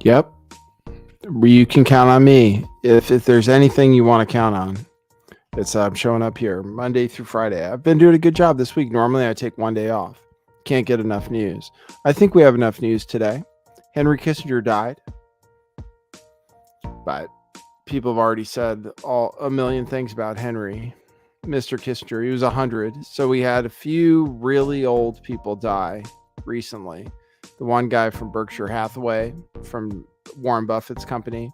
Yep. You can count on me. If there's anything you want to count on, it's I'm showing up here Monday through Friday. I've been doing a good job this week. Normally I take one day off. Can't get enough news. I think we have enough news today. Henry Kissinger died, but people have already said a million things about Henry, Mr. Kissinger. He was 100. So we had a few really old people die recently. The one guy from Berkshire Hathaway, from Warren Buffett's company,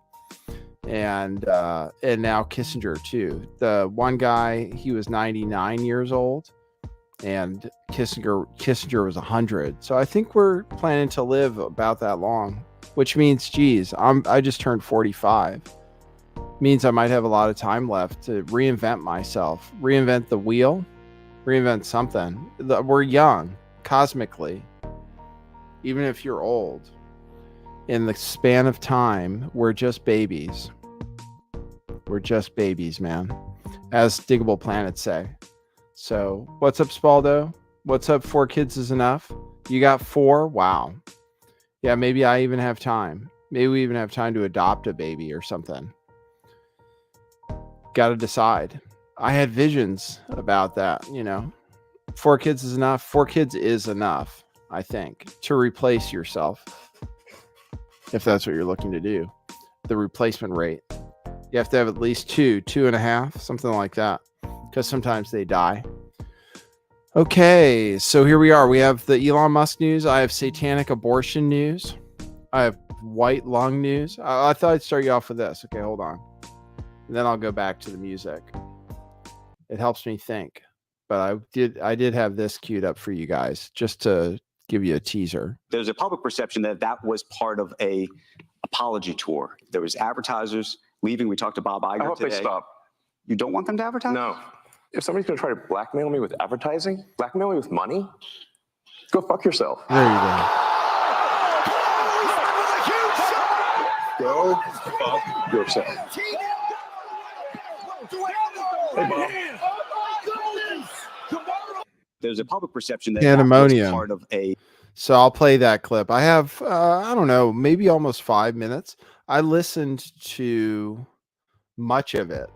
and now Kissinger too. The one guy, he was 99 years old, and Kissinger was 100. So I think we're planning to live about that long, which means, geez, I just turned 45. Means I might have a lot of time left to reinvent myself, reinvent the wheel, reinvent something. We're young cosmically, even if you're old. In the span of time, we're just babies. We're just babies, man, as Diggable Planets say. So what's up, Spaldo? What's up? 4 kids is enough. You got 4? Wow. Yeah, maybe I even have time. Maybe we even have time to adopt a baby or something. Got to decide. I had visions about that, 4 kids is enough. 4 kids is enough, I think, to replace yourself. If that's what you're looking to do, the replacement rate. You have to have at least 2.5, something like that, because sometimes they die. Okay, so here we are. We have the Elon Musk news. I have satanic abortion news. I have white lung news. I thought I'd start you off with this. Okay, hold on. And then I'll go back to the music. It helps me think. But I did have this queued up for you guys, just to give you a teaser. There's a public perception that was part of a apology tour. There was advertisers leaving. We talked to Bob Iger today. I hope they stop. You don't want them to advertise? No. If somebody's going to try to blackmail me with advertising, blackmail me with money, go fuck yourself. There you go. Go fuck yourself. Hey, Bob. There's a public perception that Pandemonium. was part of a... So I'll play that clip. I have, I don't know, maybe almost 5 minutes. I listened to much of it.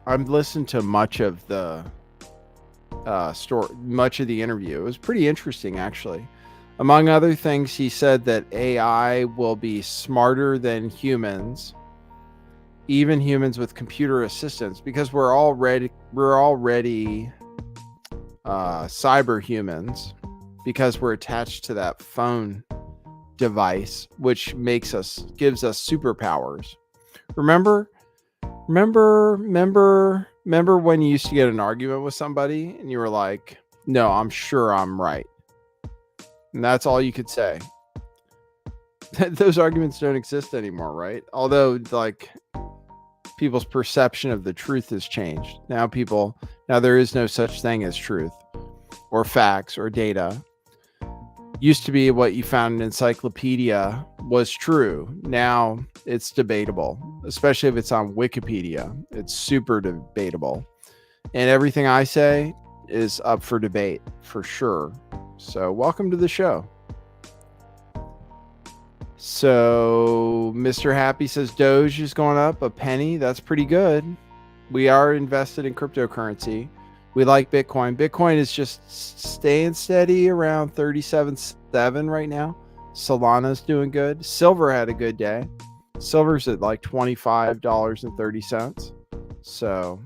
I've listened to much of the story, much of the interview. It was pretty interesting, actually. Among other things, he said that AI will be smarter than humans, even humans with computer assistants, because we're already cyber humans, because we're attached to that phone device, which gives us superpowers. Remember when you used to get an argument with somebody and you were like, no, I'm sure I'm right. And that's all you could say. Those arguments don't exist anymore, right? Although, like, people's perception of the truth has changed. Now there is no such thing as truth or facts or data. Used to be what you found in an encyclopedia was true. Now it's debatable, especially if it's on Wikipedia. It's super debatable. And everything I say is up for debate for sure. So welcome to the show. So Mr. Happy says Doge is going up a penny. That's pretty good. We are invested in cryptocurrency. We like Bitcoin. Bitcoin is just staying steady around 37.7 right now. Solana's doing good. Silver had a good day. Silver's at like $25.30. So,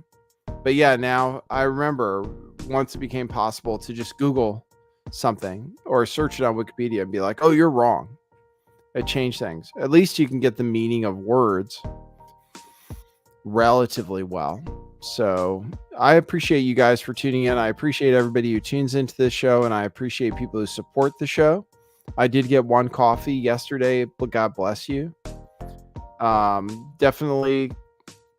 but yeah, now I remember once it became possible to just Google something or search it on Wikipedia and be like, oh, you're wrong. It changed things. At least you can get the meaning of words relatively well. So I appreciate you guys for tuning in. I appreciate everybody who tunes into this show, and I appreciate people who support the show. I did get 1 coffee yesterday, but God bless you. Definitely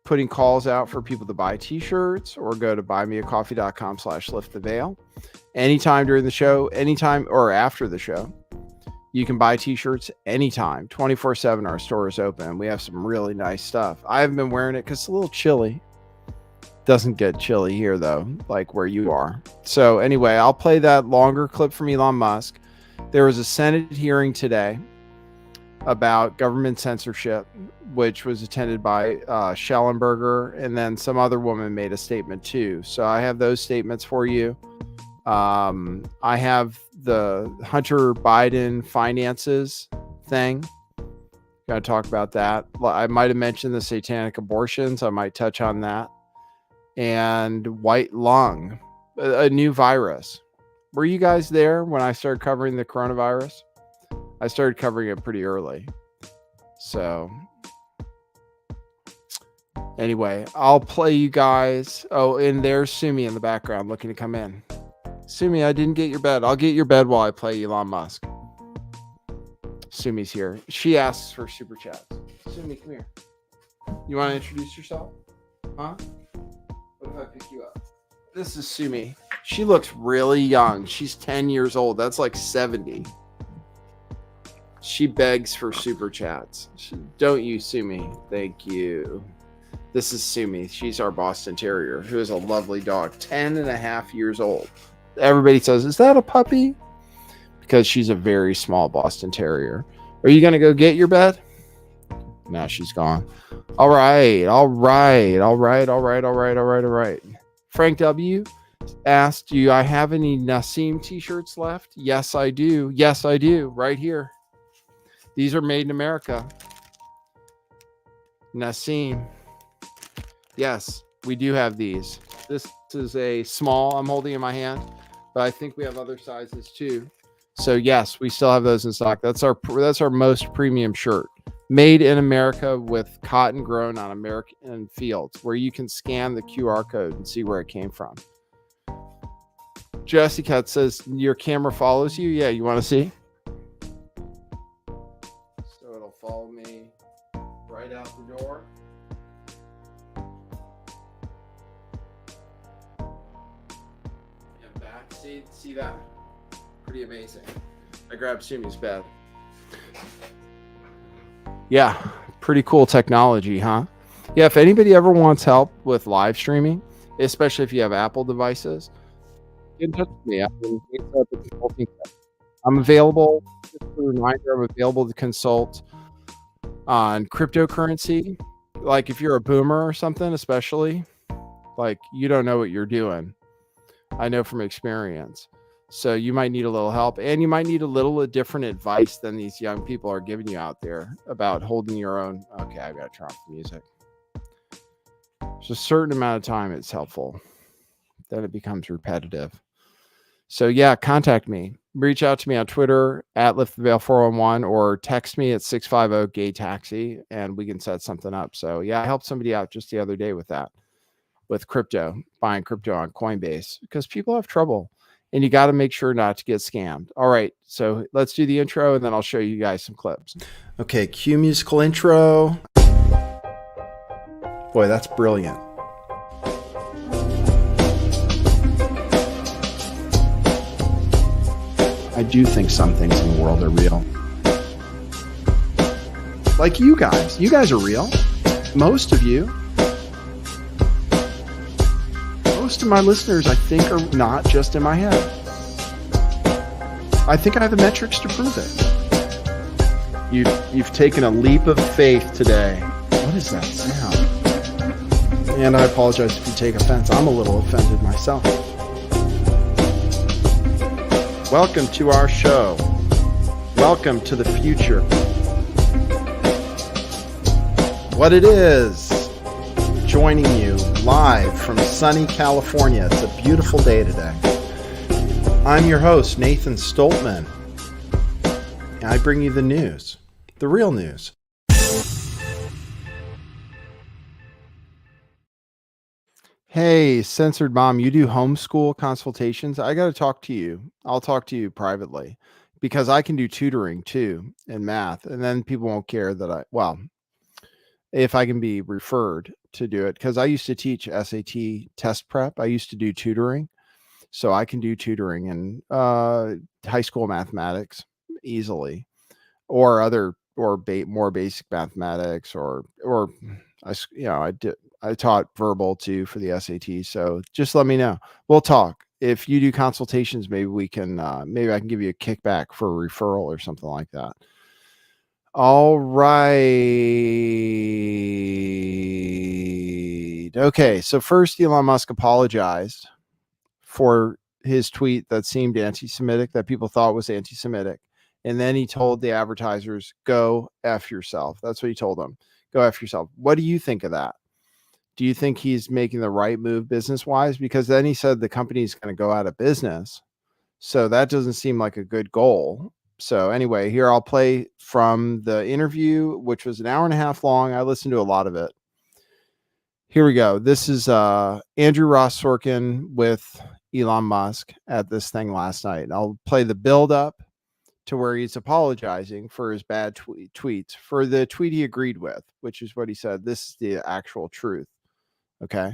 putting calls out for people to buy t-shirts or go to buymeacoffee.com/lifttheveil. Anytime during the show, anytime or after the show. You can buy t-shirts anytime, 24/7. Our store is open. We have some really nice stuff. I haven't been wearing it because it's a little chilly. Doesn't get chilly here though, like where you are. So anyway, I'll play that longer clip from Elon Musk. There was a Senate hearing today, about government censorship, which was attended by Schellenberger, and then some other woman made a statement too. So I have those statements for you. I have the Hunter Biden finances thing. Going to talk about that. I might have mentioned the satanic abortions. I might touch on that. And white lung, a new virus. Were you guys there when I started covering the coronavirus? I started covering it pretty early. So anyway, I'll play you guys. Oh, and there's Sumi in the background looking to come in. Sumi, I didn't get your bed. I'll get your bed while I play Elon Musk. Sumi's here. She asks for super chats. Sumi, come here. You want to introduce yourself? Huh? What if I pick you up? This is Sumi. She looks really young. She's 10 years old. That's like 70. She begs for super chats. Don't you, Sumi? Thank you. This is Sumi. She's our Boston Terrier, who is a lovely dog, 10 and a half years old. Everybody says, is that a puppy? Because she's a very small Boston Terrier. Are you going to go get your bed? No, she's gone. All right. Frank W. asked, do I have any Nassim t-shirts left? Yes, I do. Yes, I do. Right here. These are made in America. Nassim. Yes, we do have these. This is a small I'm holding in my hand, but I think we have other sizes too. So yes, we still have those in stock. That's our most premium shirt. Made in America with cotton grown on American fields, where you can scan the QR code and see where it came from. Jessica says, your camera follows you? Yeah, you want to see? So it'll follow me right out the door. And back. See that? Pretty amazing. I grabbed Sumi's bed. Yeah, pretty cool technology, huh? Yeah, if anybody ever wants help with live streaming, especially if you have Apple devices, get in touch with me. I'm available. Just a reminder, I'm available to consult on cryptocurrency. Like if you're a boomer or something, especially, like you don't know what you're doing. I know from experience. So you might need a little help, and you might need a little different advice than these young people are giving you out there about holding your own. Okay, I've got to turn off the music. There's a certain amount of time it's helpful. Then it becomes repetitive. So yeah, contact me. Reach out to me on Twitter at LiftTheVeil411 or text me at 650-GAY-TAXI and we can set something up. So yeah, I helped somebody out just the other day with that, with crypto, buying crypto on Coinbase, because people have trouble. And you got to make sure not to get scammed. All right, so let's do the intro, and then I'll show you guys some clips. Okay, cue musical intro. Boy, that's brilliant. I do think some things in the world are real. Like you guys. You guys are real. Most of you. Most of my listeners, I think, are not just in my head. I think I have the metrics to prove it. You've taken a leap of faith today. What is that sound? And I apologize if you take offense. I'm a little offended myself. Welcome to our show. Welcome to the future. What it is. Joining you live from sunny California. It's a beautiful day today. I'm your host, Nathan Stoltman. And I bring you the news, the real news. Hey, Censored Mom, you do homeschool consultations? I got to talk to you. I'll talk to you privately because I can do tutoring too in math. And then people won't care that if I can be referred to do it, because I used to teach SAT test prep. I used to do tutoring. So I can do tutoring in high school mathematics easily, or more basic mathematics, or I taught verbal too for the SAT. So just let me know. We'll talk. If you do consultations, maybe I can give you a kickback for a referral or something like that. All right. Okay. So first, Elon Musk apologized for his tweet that seemed anti-Semitic, that people thought was anti-Semitic. And then he told the advertisers, go F yourself. That's what he told them. Go F yourself. What do you think of that? Do you think he's making the right move business-wise? Because then he said the company's going to go out of business. So that doesn't seem like a good goal. So anyway, here I'll play from the interview, which was an hour and a half long. I listened to a lot of it. Here we go. This is Andrew Ross Sorkin with Elon Musk at this thing last night. I'll play the build up to where he's apologizing for his bad tweets, for the tweet he agreed with, which is what he said. This is the actual truth. Okay.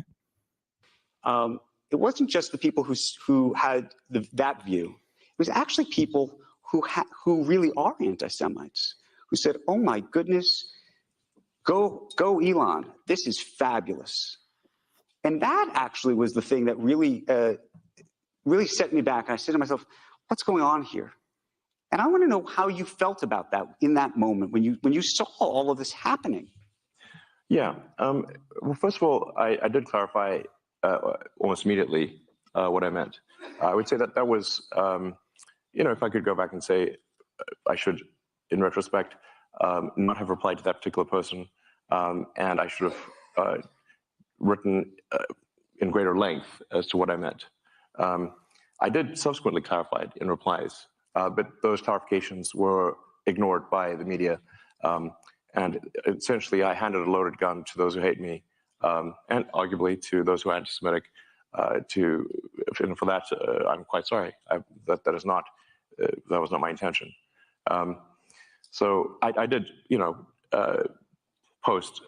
It wasn't just the people who had that view. It was actually people who really are anti-Semites, who said, "Oh my goodness, go Elon! This is fabulous." And that actually was the thing that really set me back. I said to myself, "What's going on here?" And I want to know how you felt about that in that moment when you saw all of this happening. Yeah. Well, first of all, I did clarify almost immediately what I meant. I would say that was, if I could go back and say, I should, in retrospect, not have replied to that particular person, and I should have written in greater length as to what I meant. I did subsequently clarify it in replies, but those clarifications were ignored by the media. And essentially, I handed a loaded gun to those who hate me, and arguably to those who are anti-Semitic. And for that, I'm quite sorry. That was not my intention. So I did, post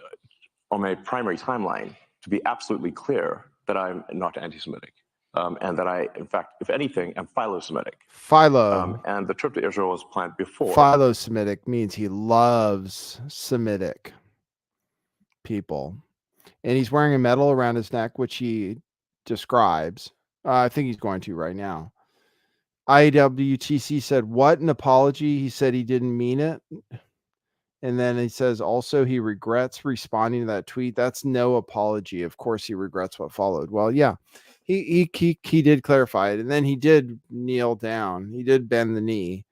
on my primary timeline to be absolutely clear that I'm not anti-Semitic, and that I, in fact, if anything, am philo-Semitic. Philo. And the trip to Israel was planned before. Philo-Semitic means he loves Semitic people. And he's wearing a medal around his neck, which he describes. I think he's going to right now. IWTC said, what an apology. He said he didn't mean it. And then he says, also, he regrets responding to that tweet. That's no apology. Of course, he regrets what followed. Well, yeah, he did clarify it. And then he did kneel down. He did bend the knee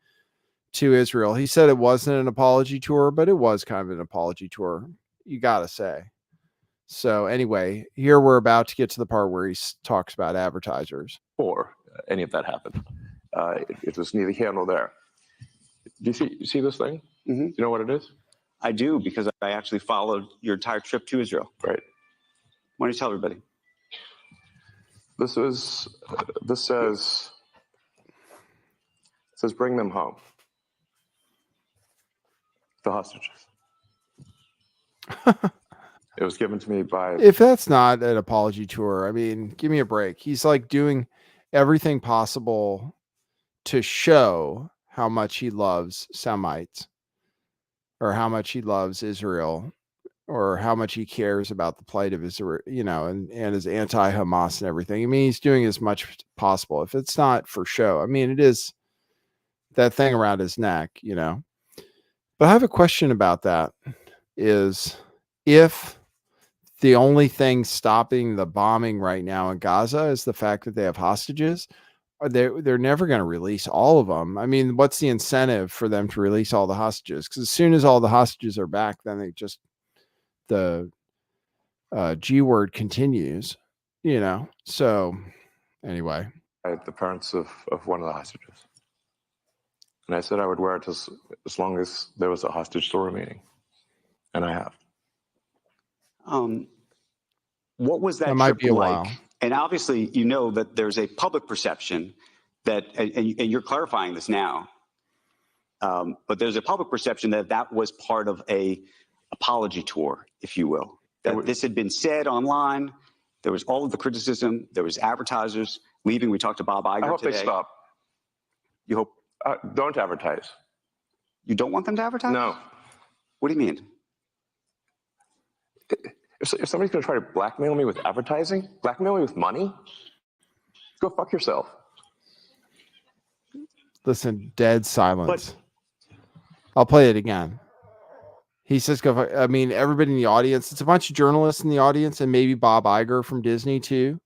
to Israel. He said it wasn't an apology tour, but it was kind of an apology tour, you got to say. So anyway, here we're about to get to the part where he talks about advertisers. Before any of that happened. It was neither here nor there. Do you see this thing? Mm-hmm. Do you know what it is? I do, because I actually followed your entire trip to Israel. Right. Why don't you tell everybody? This says bring them home. The hostages. It was given to me by... If that's not an apology tour, I mean, give me a break. He's like doing everything possible to show how much he loves Semites, or how much he loves Israel, or how much he cares about the plight of Israel, and is anti-Hamas and everything. I mean, he's doing as much as possible. If it's not for show, I mean, it is that thing around his neck, But I have a question about that is, if the only thing stopping the bombing right now in Gaza is the fact that they have hostages, they're never going to release all of them. I mean, what's the incentive for them to release all the hostages? Because as soon as all the hostages are back, then the G word continues, So anyway, the parents of one of the hostages, and I said I would wear it as long as there was a hostage still remaining, and I have. What was that might trip be a like? while. And obviously, that there's a public perception that, and you're clarifying this now, but there's a public perception that was part of a apology tour, if you will. That this had been said online. There was all of the criticism. There was advertisers leaving. We talked to Bob Iger today. I hope they stop. You hope? Don't advertise. You don't want them to advertise? No. What do you mean? If somebody's going to try to blackmail me with advertising, blackmail me with money, go fuck yourself. Listen, dead silence. I'll play it again. He says, I mean, everybody in the audience, it's a bunch of journalists in the audience and maybe Bob Iger from Disney too.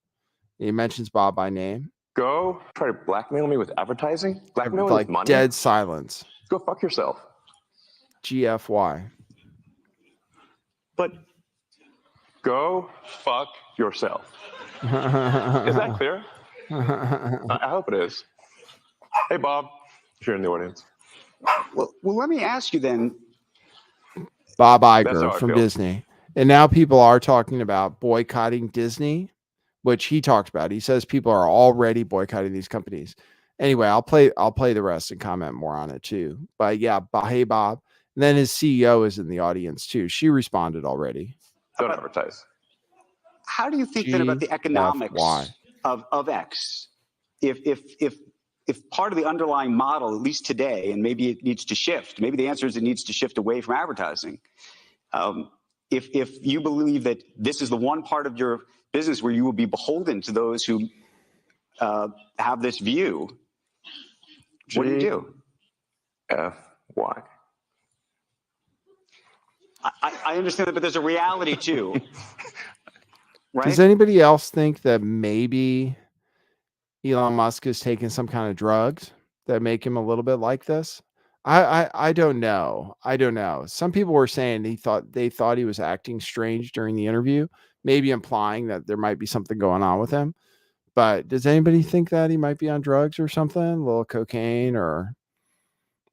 He mentions Bob by name. Go try to blackmail me with advertising? Blackmail me Like with money? dead silence. Go fuck yourself. GFY. But go fuck yourself. Is that clear? I hope it is. Hey, Bob, if you're in the audience. Well, let me ask you then. Bob That's how Iger I from feel. Disney. And now people are talking about boycotting Disney, which he talked about. He says people are already boycotting these companies. Anyway, I'll play the rest and comment more on it too. But yeah, hey Bob. And then his CEO is in the audience too. She responded already. Don't advertise. How do you think then about the economics of X? If part of the underlying model, at least today, and maybe it needs to shift, maybe the answer is it needs to shift away from advertising. If you believe that this is the one part of your business where you will be beholden to those who have this view, what do you do? Why? I understand that, but there's a reality too. Right? Does anybody else think that maybe Elon Musk is taking some kind of drugs that make him a little bit like this? I don't know. I don't know. Some people were saying they thought he was acting strange during the interview, maybe implying that there might be something going on with him. But does anybody think that he might be on drugs or something? A little cocaine or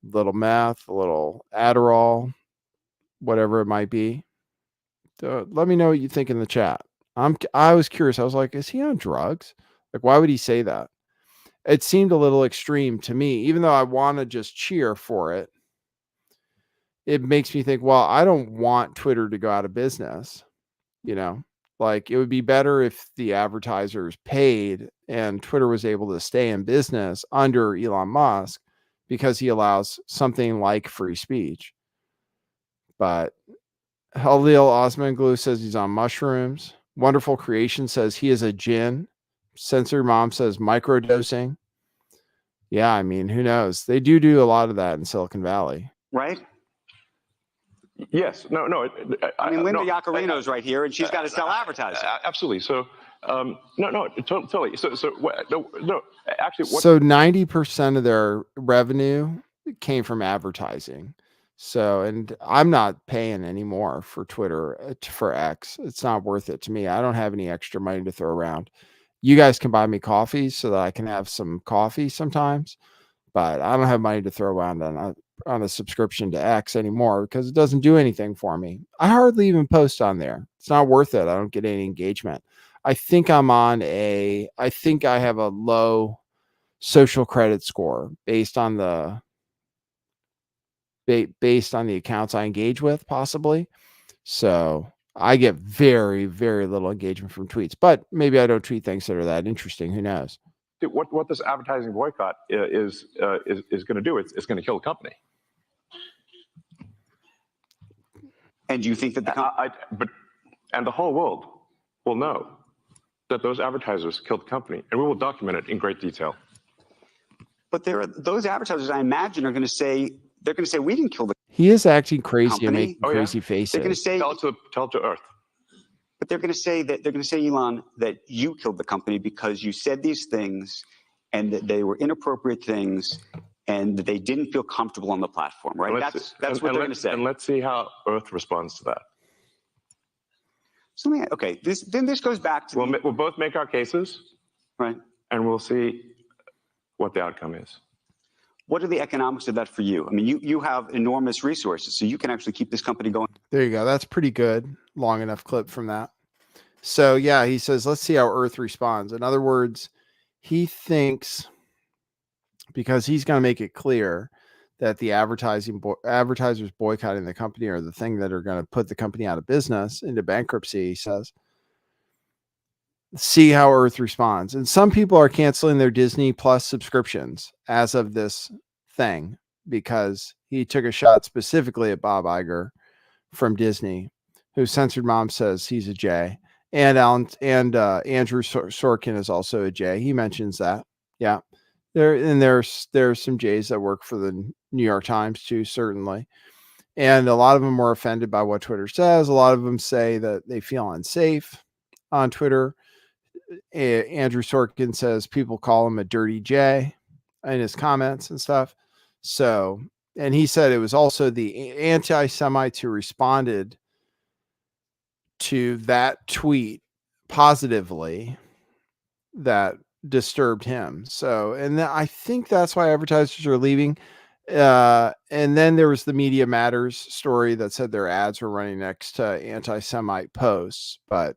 a little meth, a little Adderall, whatever it might be? Let me know what you think in the chat. I was curious. I was like, is he on drugs? Like, why would he say that? It seemed a little extreme to me, even though I want to just cheer for it. It makes me think, well, I don't want Twitter to go out of business. You know, like it would be better if the advertisers paid and Twitter was able to stay in business under Elon Musk because he allows something like free speech. But Halil Osman Glue says he's on mushrooms. Wonderful Creation says he is a djinn. Censor Mom says microdosing. Yeah, I mean, who knows? They do a lot of that in Silicon Valley. Right? Yes. No. I mean, Linda Yaccarino's right here, and she's got to sell advertising. Absolutely. So, totally. So, no. Actually, so 90% of their revenue came from advertising. So, and I'm not paying anymore for Twitter, for X. It's not worth it to me. I don't have any extra money to throw around. You guys can buy me coffee so that I can have some coffee sometimes, but I don't have money to throw around on a subscription to X anymore because it doesn't do anything for me. I hardly even post on there. It's not worth it. I don't get any engagement. I think I have a low social credit score based on the accounts I engage with, possibly. So I get very, very little engagement from tweets, but maybe I don't tweet things that are that interesting. Who knows? What this advertising boycott is going to do? It's going to kill the company. And do you think that and the whole world will know that those advertisers killed the company, and we will document it in great detail. But those advertisers, I imagine, are going to say we didn't kill the. He is acting crazy company. and making crazy faces. They're going to say tell it to Earth. But they're going to say, Elon, that you killed the company because you said these things, and that they were inappropriate things, and that they didn't feel comfortable on the platform, right? That's what they're going to say. And let's see how Earth responds to that. So, okay, this goes back to we'll both make our cases, right? And we'll see what the outcome is. What are the economics of that for you? I mean, you have enormous resources, so you can actually keep this company going. There you go. That's pretty good. Long enough clip from that. So yeah, he says, let's see how Earth responds. In other words, he thinks, because he's going to make it clear that the advertisers boycotting the company are the thing that are going to put the company out of business, into bankruptcy, he says. See how Earth responds. And some people are canceling their Disney Plus subscriptions as of this thing, because he took a shot specifically at Bob Iger from Disney, who Censored Mom says he's a J. And Andrew Sorkin is also a J. He mentions that. Yeah. There's some J's that work for the New York Times too, certainly. And a lot of them were offended by what Twitter says. A lot of them say that they feel unsafe on Twitter. Andrew Sorkin says people call him a dirty J in his comments and stuff. So, and he said it was also the anti-Semites who responded to that tweet positively that disturbed him. So, and I think that's why advertisers are leaving. And then there was the Media Matters story that said their ads were running next to anti-Semite posts, but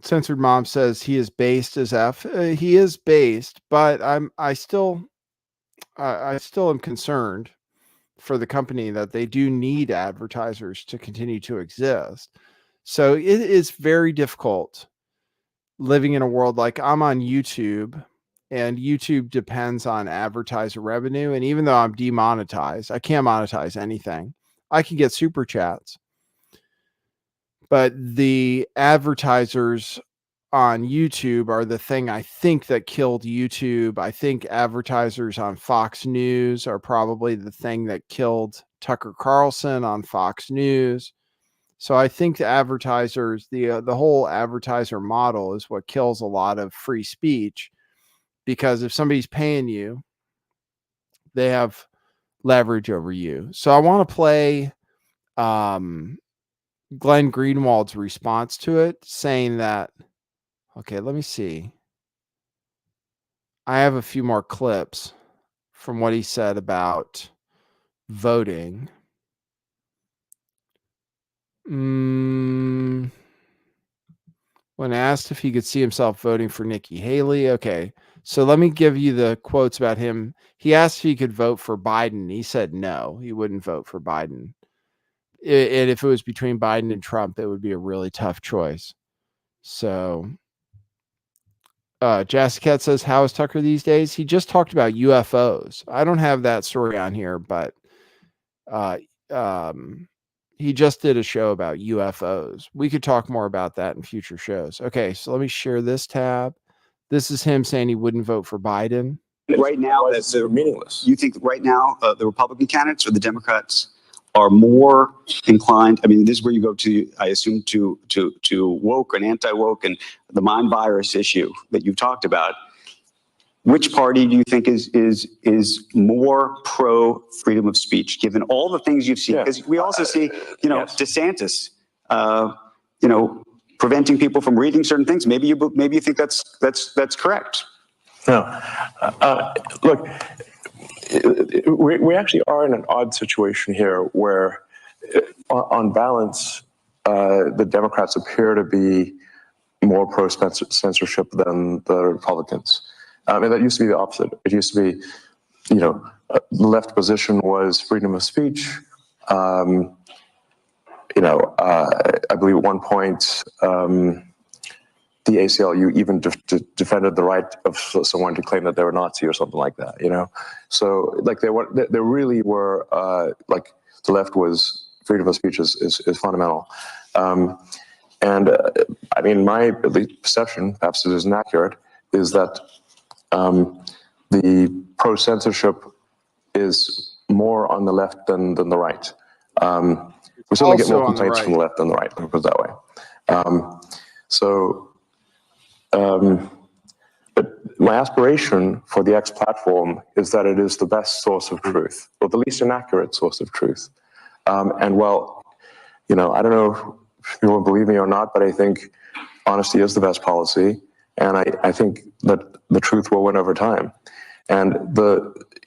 Censored Mom says he is based as F. He is based, but I still am concerned for the company that they do need advertisers to continue to exist. So it is very difficult living in a world like I'm on YouTube, and YouTube depends on advertiser revenue. And even though I'm demonetized, I can't monetize anything. I can get super chats, but the advertisers on YouTube are the thing I think that killed YouTube. I think advertisers on Fox News are probably the thing that killed Tucker Carlson on Fox News. So I think the advertisers, the whole advertiser model is what kills a lot of free speech, because if somebody's paying you, they have leverage over you. So I want to play Glenn Greenwald's response to it, saying that, okay, let me see. I have a few more clips from what he said about voting. When asked if he could see himself voting for Nikki Haley. Okay, so let me give you the quotes about him. He asked if he could vote for Biden. He said no, he wouldn't vote for Biden. And if it was between Biden and Trump, it would be a really tough choice. So Jessica says, how is Tucker these days? He just talked about UFOs. I don't have that story on here, but he just did a show about UFOs. We could talk more about that in future shows. Okay, so let me share this tab. This is him saying he wouldn't vote for Biden. Right now, It's meaningless. you think right now the Republican candidates or the Democrats are more inclined? I mean, this is where you go to, I assume, to woke and anti-woke and the mind virus issue that you've talked about. Which party do you think is more pro freedom of speech, given all the things you've seen? Because we also see, Yes. DeSantis, preventing people from reading certain things. Maybe you think that's correct. No, look, we actually are in an odd situation here where, on balance, the Democrats appear to be more pro-censorship than the Republicans. And that used to be the opposite. It used to be, the left position was freedom of speech. I believe at one point, the ACLU even defended the right of someone to claim that they were Nazi or something like that, So like they really were, like the left was freedom of speech is fundamental. I mean, my perception, perhaps it isn't accurate, is that the pro-censorship is more on the left than the right. We certainly get more complaints from the left than the right, let me put it that way. But my aspiration for the X platform is that it is the best source of truth, or the least inaccurate source of truth. I don't know if you will believe me or not, but I think honesty is the best policy, and I think that the truth will win over time. And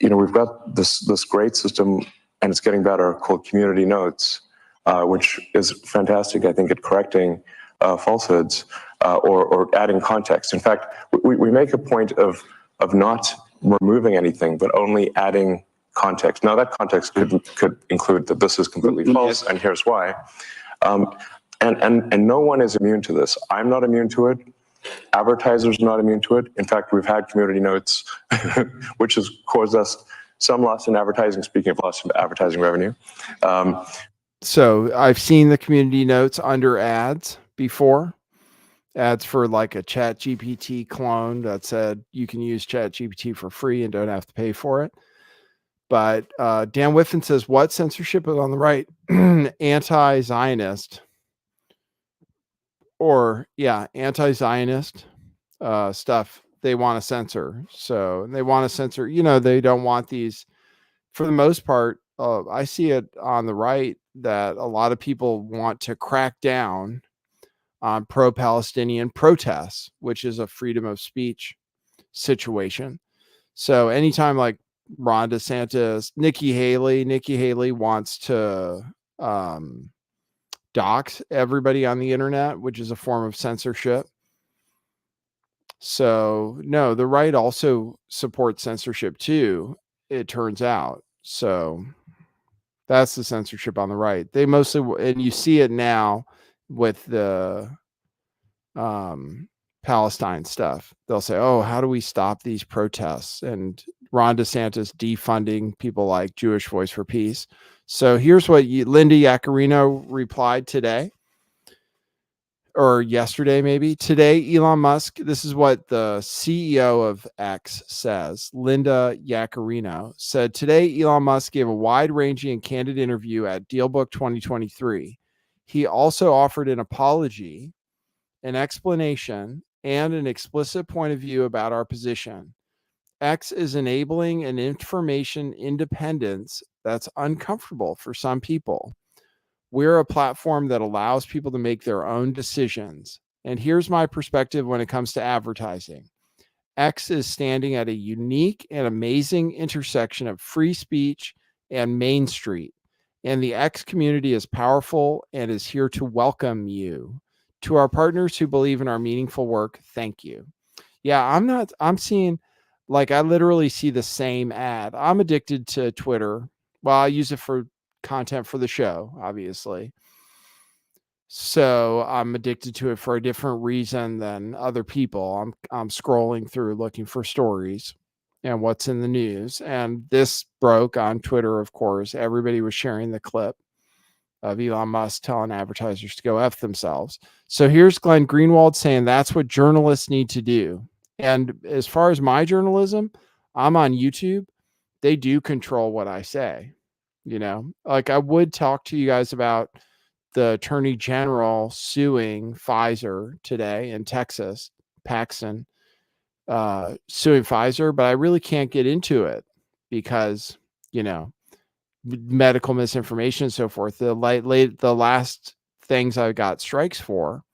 we've got this great system, and it's getting better, called Community Notes, which is fantastic, I think, at correcting falsehoods or adding context. In fact, we make a point of not removing anything, but only adding context. Now, that context could include that this is completely false, and here's why. And no one is immune to this. I'm not immune to it. Advertisers are not immune to it. In fact, we've had Community Notes, which has caused us some loss in advertising, speaking of loss of advertising revenue. So I've seen the Community Notes under ads before. Ads for like a ChatGPT clone that said you can use ChatGPT for free and don't have to pay for it. But Dan Whiffen says, what censorship is on the right? Anti-Zionist or anti-Zionist stuff they want to censor. So they want to censor, they don't want these, for the most part. I see it on the right that a lot of people want to crack down on pro-Palestinian protests, which is a freedom of speech situation. So anytime like Ron DeSantis, Nikki Haley wants to dox everybody on the internet, which is a form of censorship. So no, the right also supports censorship too, it turns out. So that's the censorship on the right. They mostly, and you see it now with the Palestine stuff. They'll say, oh, how do we stop these protests? And Ron DeSantis defunding people like Jewish Voice for Peace. So here's what Linda Yaccarino replied today, or yesterday maybe. Today, Elon Musk, this is what the CEO of X says. Linda Yaccarino said, today Elon Musk gave a wide-ranging and candid interview at DealBook 2023. He also offered an apology, an explanation, and an explicit point of view about our position. X is enabling an information independence that's uncomfortable for some people. We're a platform that allows people to make their own decisions. And here's my perspective when it comes to advertising. X is standing at a unique and amazing intersection of free speech and Main Street. And the X community is powerful and is here to welcome you. To our partners who believe in our meaningful work, thank you. Yeah, I'm seeing, like, I literally see the same ad. I'm addicted to Twitter. Well, I use it for content for the show, obviously. So I'm addicted to it for a different reason than other people. I'm scrolling through looking for stories and what's in the news. And this broke on Twitter, of course. Everybody was sharing the clip of Elon Musk telling advertisers to go F themselves. So here's Glenn Greenwald saying that's what journalists need to do. And as far as my journalism, I'm on YouTube. They do control what I say. Like I would talk to you guys about the Attorney General suing Pfizer today in Texas, Paxson, suing Pfizer, but I really can't get into it because, medical misinformation and so forth. The last things I got strikes for,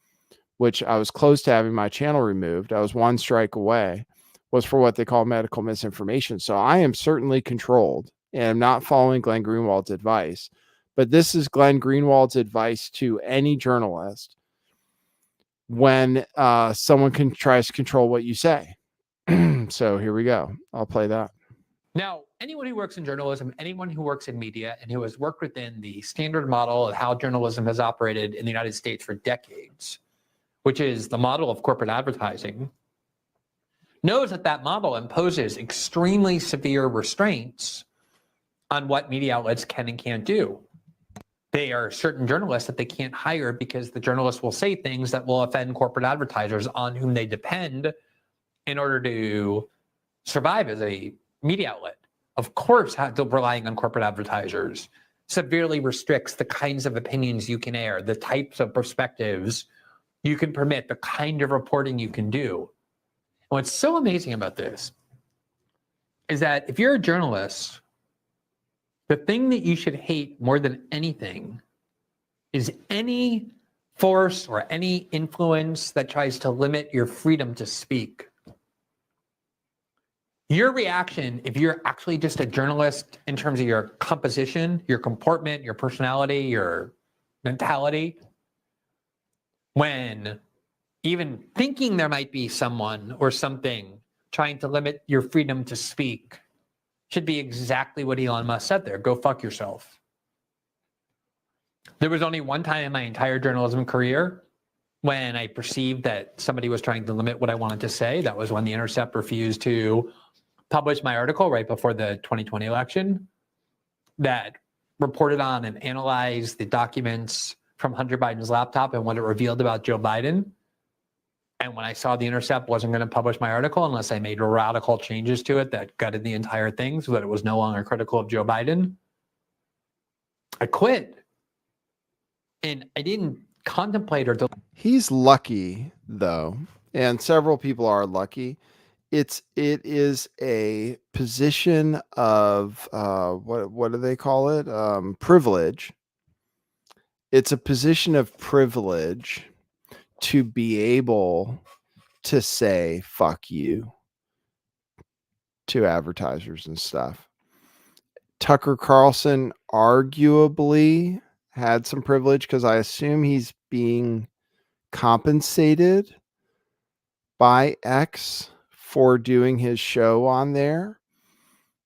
which I was close to having my channel removed, I was one strike away, was for what they call medical misinformation. So I am certainly controlled and I'm not following Glenn Greenwald's advice. But this is Glenn Greenwald's advice to any journalist when someone tries to control what you say. So here we go. I'll play that. Now, anyone who works in journalism, anyone who works in media, and who has worked within the standard model of how journalism has operated in the United States for decades, which is the model of corporate advertising, knows that that model imposes extremely severe restraints on what media outlets can and can't do. There are certain journalists that they can't hire because the journalists will say things that will offend corporate advertisers on whom they depend in order to survive as a media outlet. Of course, relying on corporate advertisers severely restricts the kinds of opinions you can air, the types of perspectives you can permit, the kind of reporting you can do. And what's so amazing about this is that if you're a journalist, the thing that you should hate more than anything is any force or any influence that tries to limit your freedom to speak. Your reaction, if you're actually just a journalist in terms of your composition, your comportment, your personality, your mentality, when even thinking there might be someone or something trying to limit your freedom to speak, should be exactly what Elon Musk said there. Go fuck yourself. There was only one time in my entire journalism career when I perceived that somebody was trying to limit what I wanted to say. That was when The Intercept refused to publish my article right before the 2020 election that reported on and analyzed the documents from Hunter Biden's laptop and what it revealed about Joe Biden. And when I saw The Intercept wasn't going to publish my article unless I made radical changes to it that gutted the entire thing so that it was no longer critical of Joe Biden, I quit. And I didn't contemplate or He's lucky though, and several people are lucky. It is a position of what do they call it? Privilege. It's a position of privilege to be able to say fuck you to advertisers and stuff. Tucker Carlson arguably had some privilege because I assume he's being compensated by X for doing his show on there.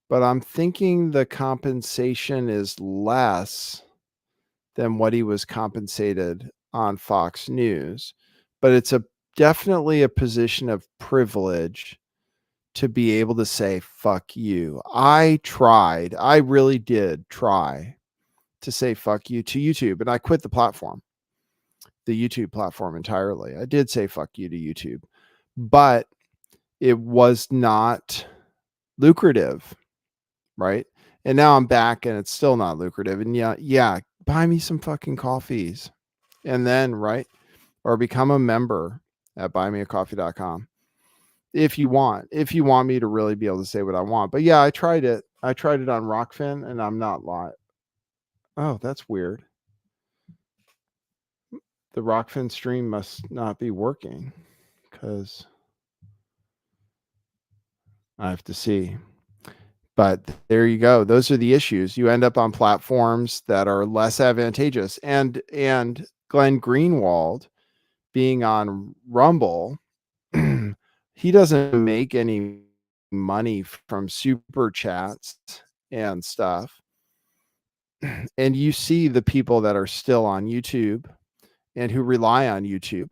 But I'm thinking the compensation is less than what he was compensated on Fox News. But it's definitely a position of privilege to be able to say fuck you. I really did try to say fuck you to YouTube, and I quit the platform, the YouTube platform entirely. I did say fuck you to YouTube, but it was not lucrative, right? And now I'm back and it's still not lucrative. And yeah, buy me some fucking coffees. And then, right? Or become a member at buymeacoffee.com. If you want me to really be able to say what I want. But yeah, I tried it on Rockfin and I'm not live. Oh, that's weird. The Rockfin stream must not be working because I have to see. But there you go. Those are the issues. You end up on platforms that are less advantageous. And Glenn Greenwald being on Rumble, he doesn't make any money from super chats and stuff. And you see the people that are still on YouTube and who rely on YouTube.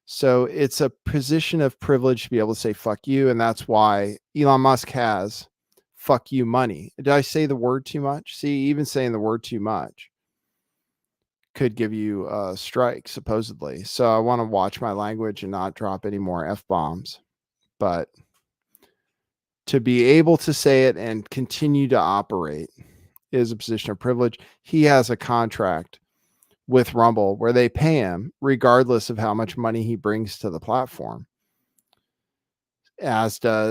So it's a position of privilege to be able to say fuck you. And that's why Elon Musk has fuck you money. Did I say the word too much? See, even saying the word too much could give you a strike, supposedly. So I want to watch my language and not drop any more F-bombs. But to be able to say it and continue to operate is a position of privilege. He has a contract with Rumble where they pay him regardless of how much money he brings to the platform, as do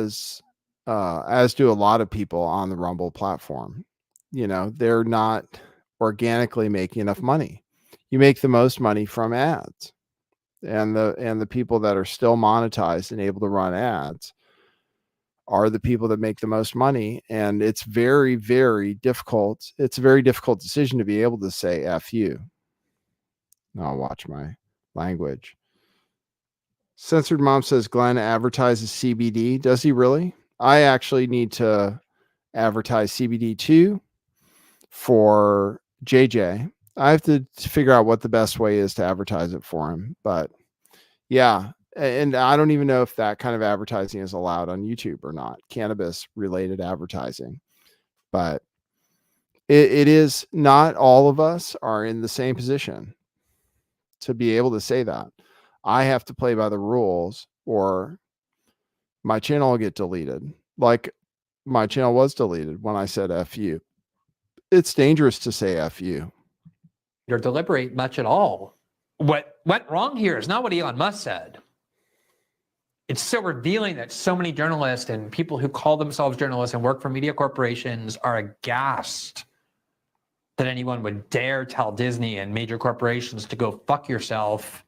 a lot of people on the Rumble platform. You know, they're not organically making enough money. You make the most money from ads, and the people that are still monetized and able to run ads are the people that make the most money. And it's very, very difficult. It's a very difficult decision to be able to say F you. I'll watch my language. Censored Mom says Glenn advertises CBD. Does he really? I actually need to advertise CBD too for JJ. I have to figure out what the best way is to advertise it for him. But yeah, and I don't even know if that kind of advertising is allowed on YouTube or not, cannabis related advertising. But it is not all of us are in the same position to be able to say that. I have to play by the rules or my channel will get deleted. Like my channel was deleted when I said F you. It's dangerous to say F you. or deliberate much at all. What went wrong here is not what Elon Musk said. It's so revealing that so many journalists and people who call themselves journalists and work for media corporations are aghast that anyone would dare tell Disney and major corporations to go fuck yourself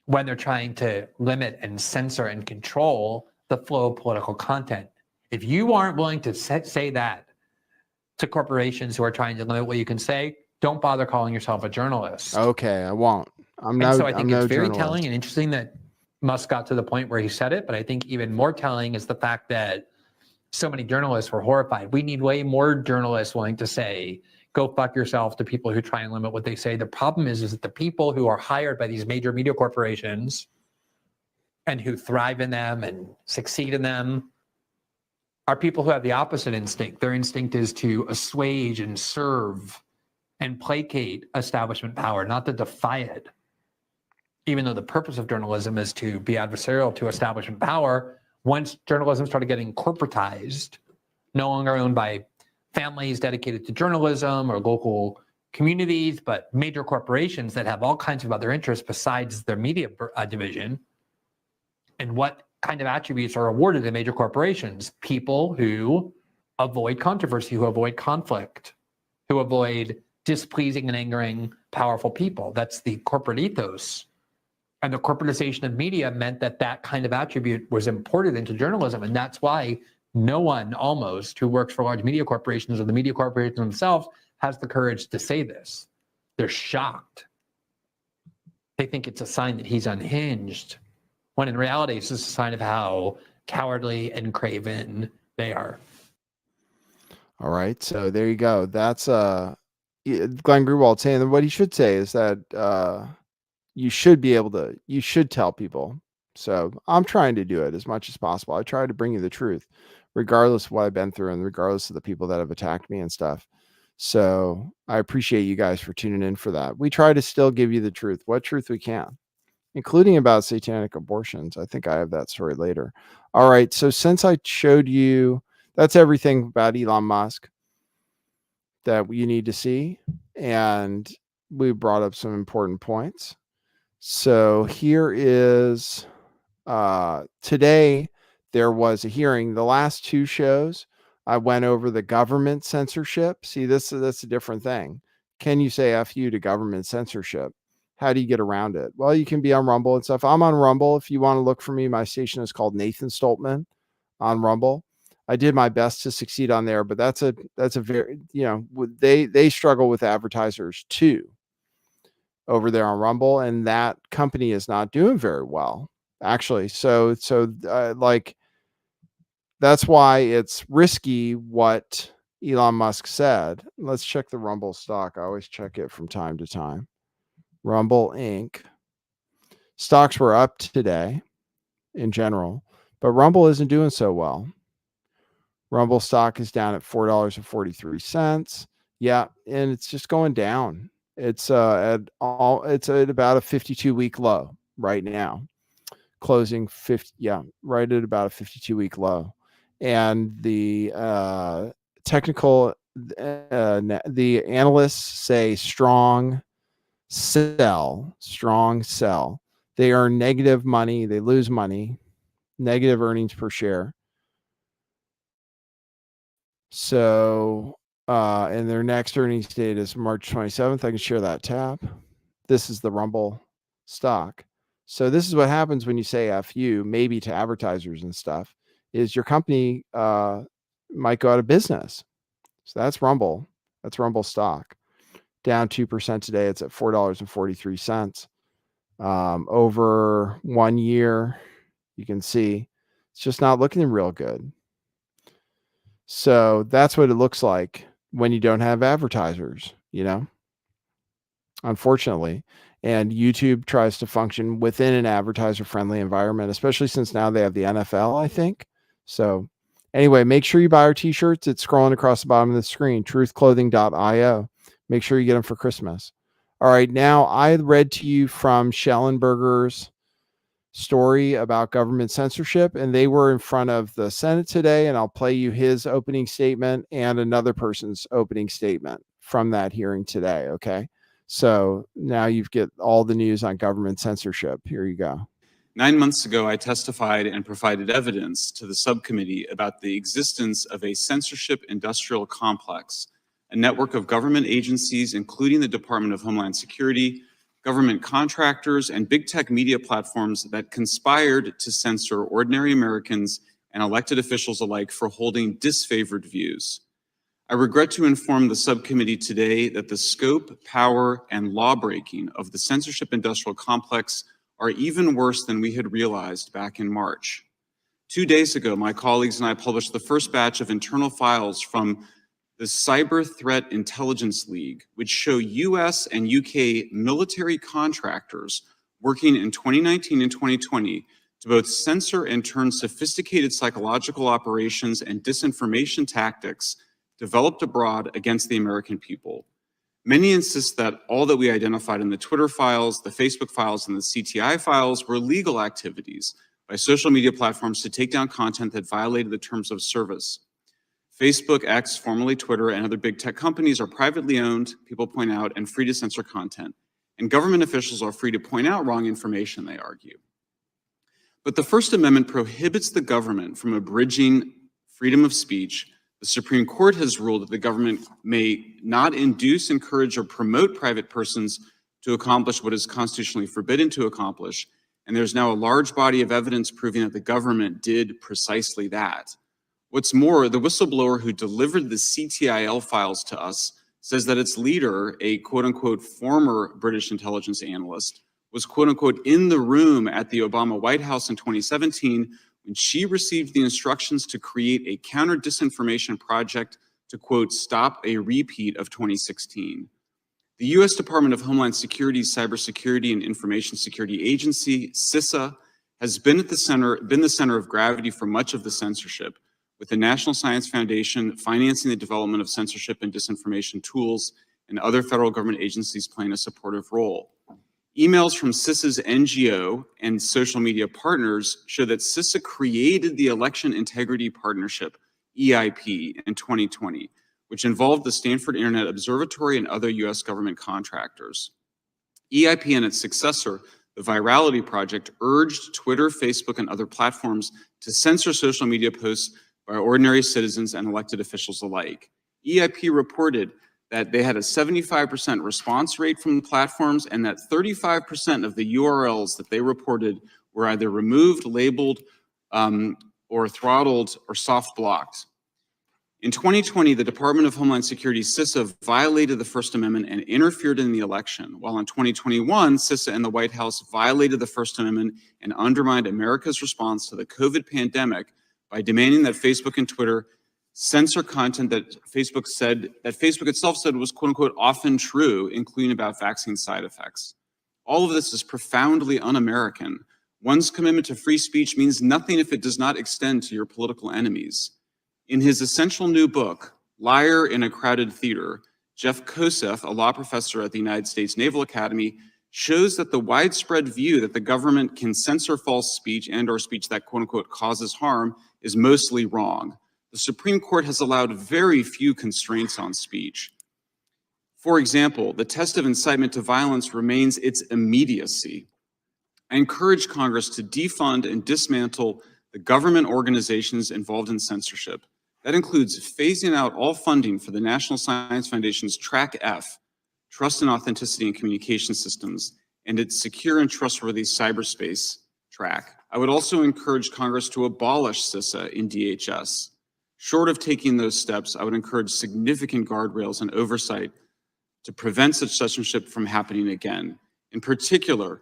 when they're trying to limit and censor and control the flow of political content. If you aren't willing to say that to corporations who are trying to limit what you can say, don't bother calling yourself a journalist. Okay, I won't. So I think it's very telling and interesting that Musk got to the point where he said it, but I think even more telling is the fact that so many journalists were horrified. We need way more journalists willing to say, go fuck yourself to people who try and limit what they say. The problem is that the people who are hired by these major media corporations and who thrive in them and succeed in them are people who have the opposite instinct. Their instinct is to assuage and serve and placate establishment power, not to defy it. even though the purpose of journalism is to be adversarial to establishment power, once journalism started getting corporatized, no longer owned by families dedicated to journalism or local communities, but major corporations that have all kinds of other interests besides their media division. And what kind of attributes are awarded to major corporations? People who avoid controversy, who avoid conflict, who avoid displeasing and angering powerful people. That's the corporate ethos. And the corporatization of media meant that that kind of attribute was imported into journalism. And that's why no one almost who works for large media corporations or the media corporations themselves has the courage to say this. They're shocked. They think it's a sign that he's unhinged, when in reality, it's just a sign of how cowardly and craven they are. All right. So there you go. That's Glenn Greenwald saying that what he should say is that you should be able to, you should tell people. So I'm trying to do it as much as possible. I try to bring you the truth, regardless of what I've been through and regardless of the people that have attacked me and stuff. So I appreciate you guys for tuning in for that. We try to still give you the truth, what truth we can, including about satanic abortions. I think I have that story later. All right. So since I showed you, that's everything about Elon Musk that you need to see. And we brought up some important points. So here is today there was a hearing. The last two shows I went over the government censorship. See, that's a different thing. Can you say F you to government censorship? How do you get around it? Well, you can be on Rumble and stuff. I'm on Rumble. If you want to look for me, my station is called Nathan Stoltman on Rumble. I did my best to succeed on there, but that's a very, they struggle with advertisers too over there on Rumble, and that company is not doing very well, actually. So like, that's why it's risky what Elon Musk said. Let's check the Rumble stock. I always check it from time to time. Rumble Inc. Stocks were up today in general, but Rumble isn't doing so well. Rumble stock is down at $4.43. Yeah, and it's just going down. It's at about a 52-week low right now, closing right at about a 52-week low. And the technical, the analysts say strong sell. They earn negative money, they lose money, negative earnings per share. So, and their next earnings date is March 27th. I can share that tab. This is the Rumble stock. So this is what happens when you say F you, maybe to advertisers and stuff, is your company might go out of business. So that's Rumble. That's Rumble stock. Down 2% today. It's at $4.43. Over 1 year, you can see it's just not looking real good. So that's what it looks like when you don't have advertisers, unfortunately. And YouTube tries to function within an advertiser-friendly environment, especially since now they have the NFL, I think. So anyway, make sure you buy our t-shirts. It's scrolling across the bottom of the screen, truthclothing.io. Make sure you get them for Christmas. All right, now I read to you from Schellenberger's story about government censorship, and they were in front of the Senate today, and I'll play you his opening statement and another person's opening statement from that hearing today. Okay, so now you get all the news on government censorship. Here you go. 9 months ago, I testified and provided evidence to the subcommittee about the existence of a censorship industrial complex, a network of government agencies, including the Department of Homeland Security, government contractors, and big tech media platforms that conspired to censor ordinary Americans and elected officials alike for holding disfavored views. I regret to inform the subcommittee today that the scope, power, and law-breaking of the censorship industrial complex are even worse than we had realized back in March. 2 days ago, my colleagues and I published the first batch of internal files from the Cyber Threat Intelligence League, which show US and UK military contractors working in 2019 and 2020 to both censor and turn sophisticated psychological operations and disinformation tactics developed abroad against the American people. Many insist that all that we identified in the Twitter files, the Facebook files, and the CTI files were legal activities by social media platforms to take down content that violated the terms of service. Facebook, X, formerly Twitter, and other big tech companies are privately owned, people point out, and free to censor content. And government officials are free to point out wrong information, they argue. But the First Amendment prohibits the government from abridging freedom of speech. The Supreme Court has ruled that the government may not induce, encourage, or promote private persons to accomplish what is constitutionally forbidden to accomplish. And there's now a large body of evidence proving that the government did precisely that. What's more, the whistleblower who delivered the CTIL files to us says that its leader, a quote unquote former British intelligence analyst, was quote unquote in the room at the Obama White House in 2017 when she received the instructions to create a counter disinformation project to quote, stop a repeat of 2016. The US Department of Homeland Security's Cybersecurity and Information Security Agency, CISA, has been the center of gravity for much of the censorship, with the National Science Foundation financing the development of censorship and disinformation tools, and other federal government agencies playing a supportive role. Emails from CISA's NGO and social media partners show that CISA created the Election Integrity Partnership, EIP, in 2020, which involved the Stanford Internet Observatory and other US government contractors. EIP and its successor, the Virality Project, urged Twitter, Facebook, and other platforms to censor social media posts by ordinary citizens and elected officials alike. EIP reported that they had a 75% response rate from the platforms and that 35% of the URLs that they reported were either removed, labeled, or throttled or soft blocked. In 2020, the Department of Homeland Security, CISA, violated the First Amendment and interfered in the election, while in 2021, CISA and the White House violated the First Amendment and undermined America's response to the COVID pandemic by demanding that Facebook and Twitter censor content that Facebook itself said was quote unquote often true, including about vaccine side effects. All of this is profoundly un-American. One's commitment to free speech means nothing if it does not extend to your political enemies. In his essential new book, Liar in a Crowded Theater, Jeff Kosef, a law professor at the United States Naval Academy, shows that the widespread view that the government can censor false speech and or speech that quote unquote causes harm is mostly wrong. The Supreme Court has allowed very few constraints on speech. For example, the test of incitement to violence remains its immediacy. I encourage Congress to defund and dismantle the government organizations involved in censorship. That includes phasing out all funding for the National Science Foundation's Track F, Trust and Authenticity in Communication Systems, and its Secure and Trustworthy Cyberspace track. I would also encourage Congress to abolish CISA in DHS. Short of taking those steps, I would encourage significant guardrails and oversight to prevent such censorship from happening again. In particular,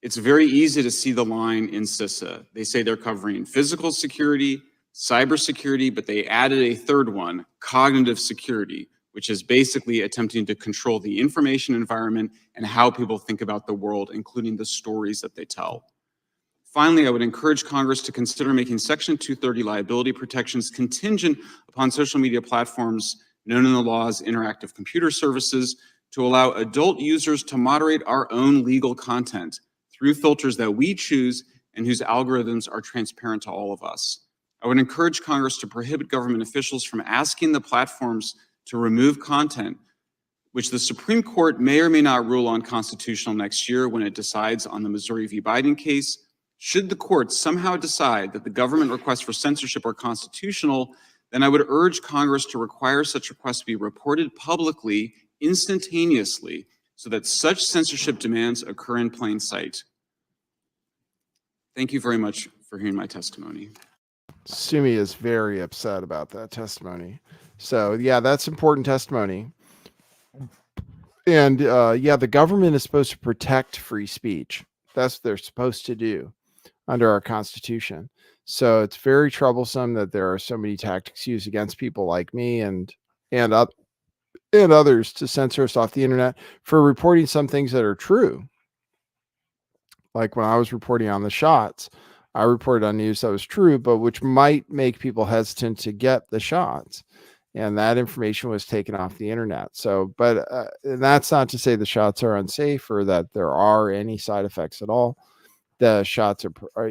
it's very easy to see the line in CISA. They say they're covering physical security, cybersecurity, but they added a third one, cognitive security, which is basically attempting to control the information environment and how people think about the world, including the stories that they tell. Finally, I would encourage Congress to consider making Section 230 liability protections contingent upon social media platforms known in the law as interactive computer services to allow adult users to moderate our own legal content through filters that we choose and whose algorithms are transparent to all of us. I would encourage Congress to prohibit government officials from asking the platforms to remove content, which the Supreme Court may or may not rule unconstitutional next year when it decides on the Missouri v. Biden case. Should the court somehow decide that the government requests for censorship are constitutional, then I would urge Congress to require such requests to be reported publicly, instantaneously, so that such censorship demands occur in plain sight. Thank you very much for hearing my testimony. Sumi is very upset about that testimony. So yeah, that's important testimony. And yeah, the government is supposed to protect free speech. That's what they're supposed to do under our Constitution. So it's very troublesome that there are so many tactics used against people like me and others to censor us off the internet for reporting some things that are true. Like when I was reporting on the shots, I reported on news that was true, but which might make people hesitant to get the shots. and that information was taken off the internet. So, but and that's not to say the shots are unsafe or that there are any side effects at all. The shots are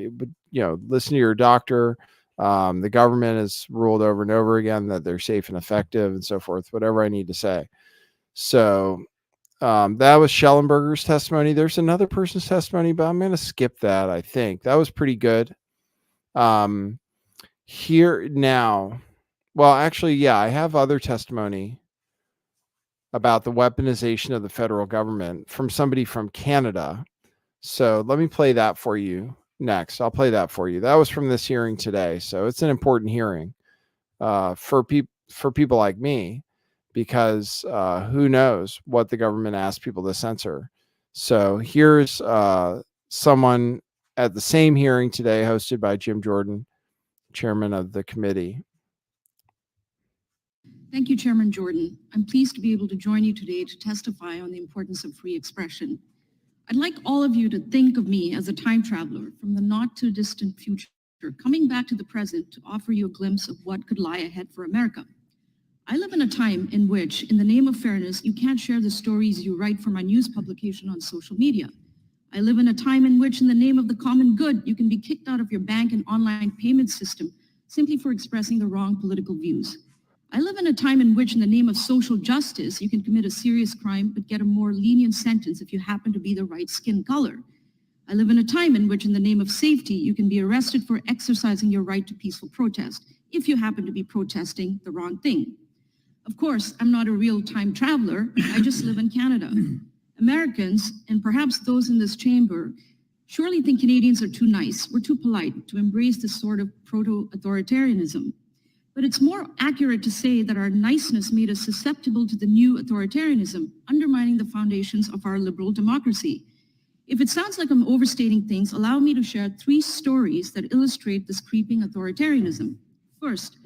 listen to your doctor. The government has ruled over and over again that they're safe and effective and so forth, whatever I need to say. So that was Schellenberger's testimony. There's another person's testimony, but I'm going to skip that. I think that was pretty good. Here now, well, actually, yeah, I have other testimony about the weaponization of the federal government from somebody from Canada. So let me play that for you next. I'll play that for you. That was from this hearing today. So it's an important hearing for people like me, because who knows what the government asks people to censor. So here's someone at the same hearing today hosted by Jim Jordan, chairman of the committee. Thank you, Chairman Jordan. I'm pleased to be able to join you today to testify on the importance of free expression. I'd like all of you to think of me as a time traveler from the not too distant future, coming back to the present to offer you a glimpse of what could lie ahead for America. I live in a time in which, in the name of fairness, you can't share the stories you write for my news publication on social media. I live in a time in which, in the name of the common good, you can be kicked out of your bank and online payment system simply for expressing the wrong political views. I live in a time in which, in the name of social justice, you can commit a serious crime but get a more lenient sentence if you happen to be the right skin color. I live in a time in which, in the name of safety, you can be arrested for exercising your right to peaceful protest if you happen to be protesting the wrong thing. Of course, I'm not a real time traveler. I just live in Canada. Americans, and perhaps those in this chamber, surely think Canadians are too nice, we're too polite to embrace this sort of proto-authoritarianism. But it's more accurate to say that our niceness made us susceptible to the new authoritarianism, undermining the foundations of our liberal democracy. If it sounds like I'm overstating things, allow me to share 3 stories that illustrate this creeping authoritarianism. First,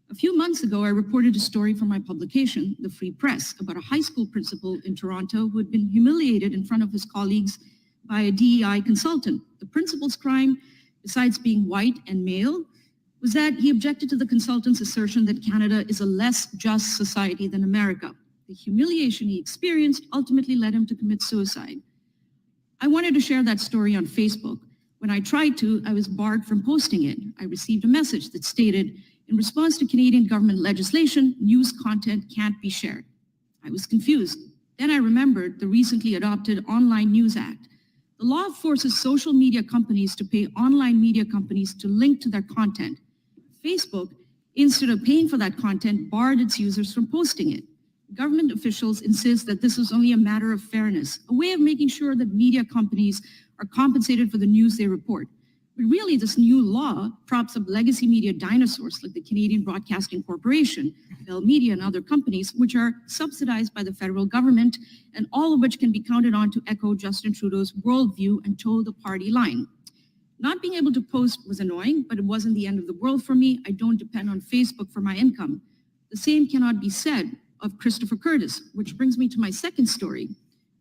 a few months ago, I reported a story from my publication, The Free Press, about a high school principal in Toronto who had been humiliated in front of his colleagues by a DEI consultant. The principal's crime, besides being white and male, was that he objected to the consultant's assertion that Canada is a less just society than America. The humiliation he experienced ultimately led him to commit suicide. I wanted to share that story on Facebook. When I tried to, I was barred from posting it. I received a message that stated, in response to Canadian government legislation, news content can't be shared. I was confused. Then I remembered the recently adopted Online News Act. The law forces social media companies to pay online media companies to link to their content. Facebook, instead of paying for that content, barred its users from posting it. Government officials insist that this is only a matter of fairness, a way of making sure that media companies are compensated for the news they report. But really, this new law props up legacy media dinosaurs like the Canadian Broadcasting Corporation, Bell Media, and other companies, which are subsidized by the federal government, and all of which can be counted on to echo Justin Trudeau's worldview and toe the party line. Not being able to post was annoying, but it wasn't the end of the world for me. I don't depend on Facebook for my income. The same cannot be said of Christopher Curtis, which brings me to my second story.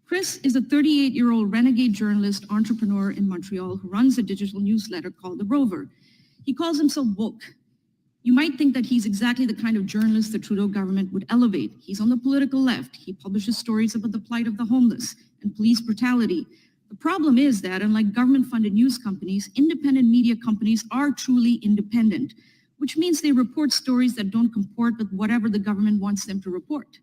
Chris is a 38-year-old renegade journalist entrepreneur in Montreal who runs a digital newsletter called The Rover. He calls himself woke. You might think that he's exactly the kind of journalist the Trudeau government would elevate. He's on the political left. He publishes stories about the plight of the homeless and police brutality. The problem is that, unlike government-funded news companies, independent media companies are truly independent, which means they report stories that don't comport with whatever the government wants them to report.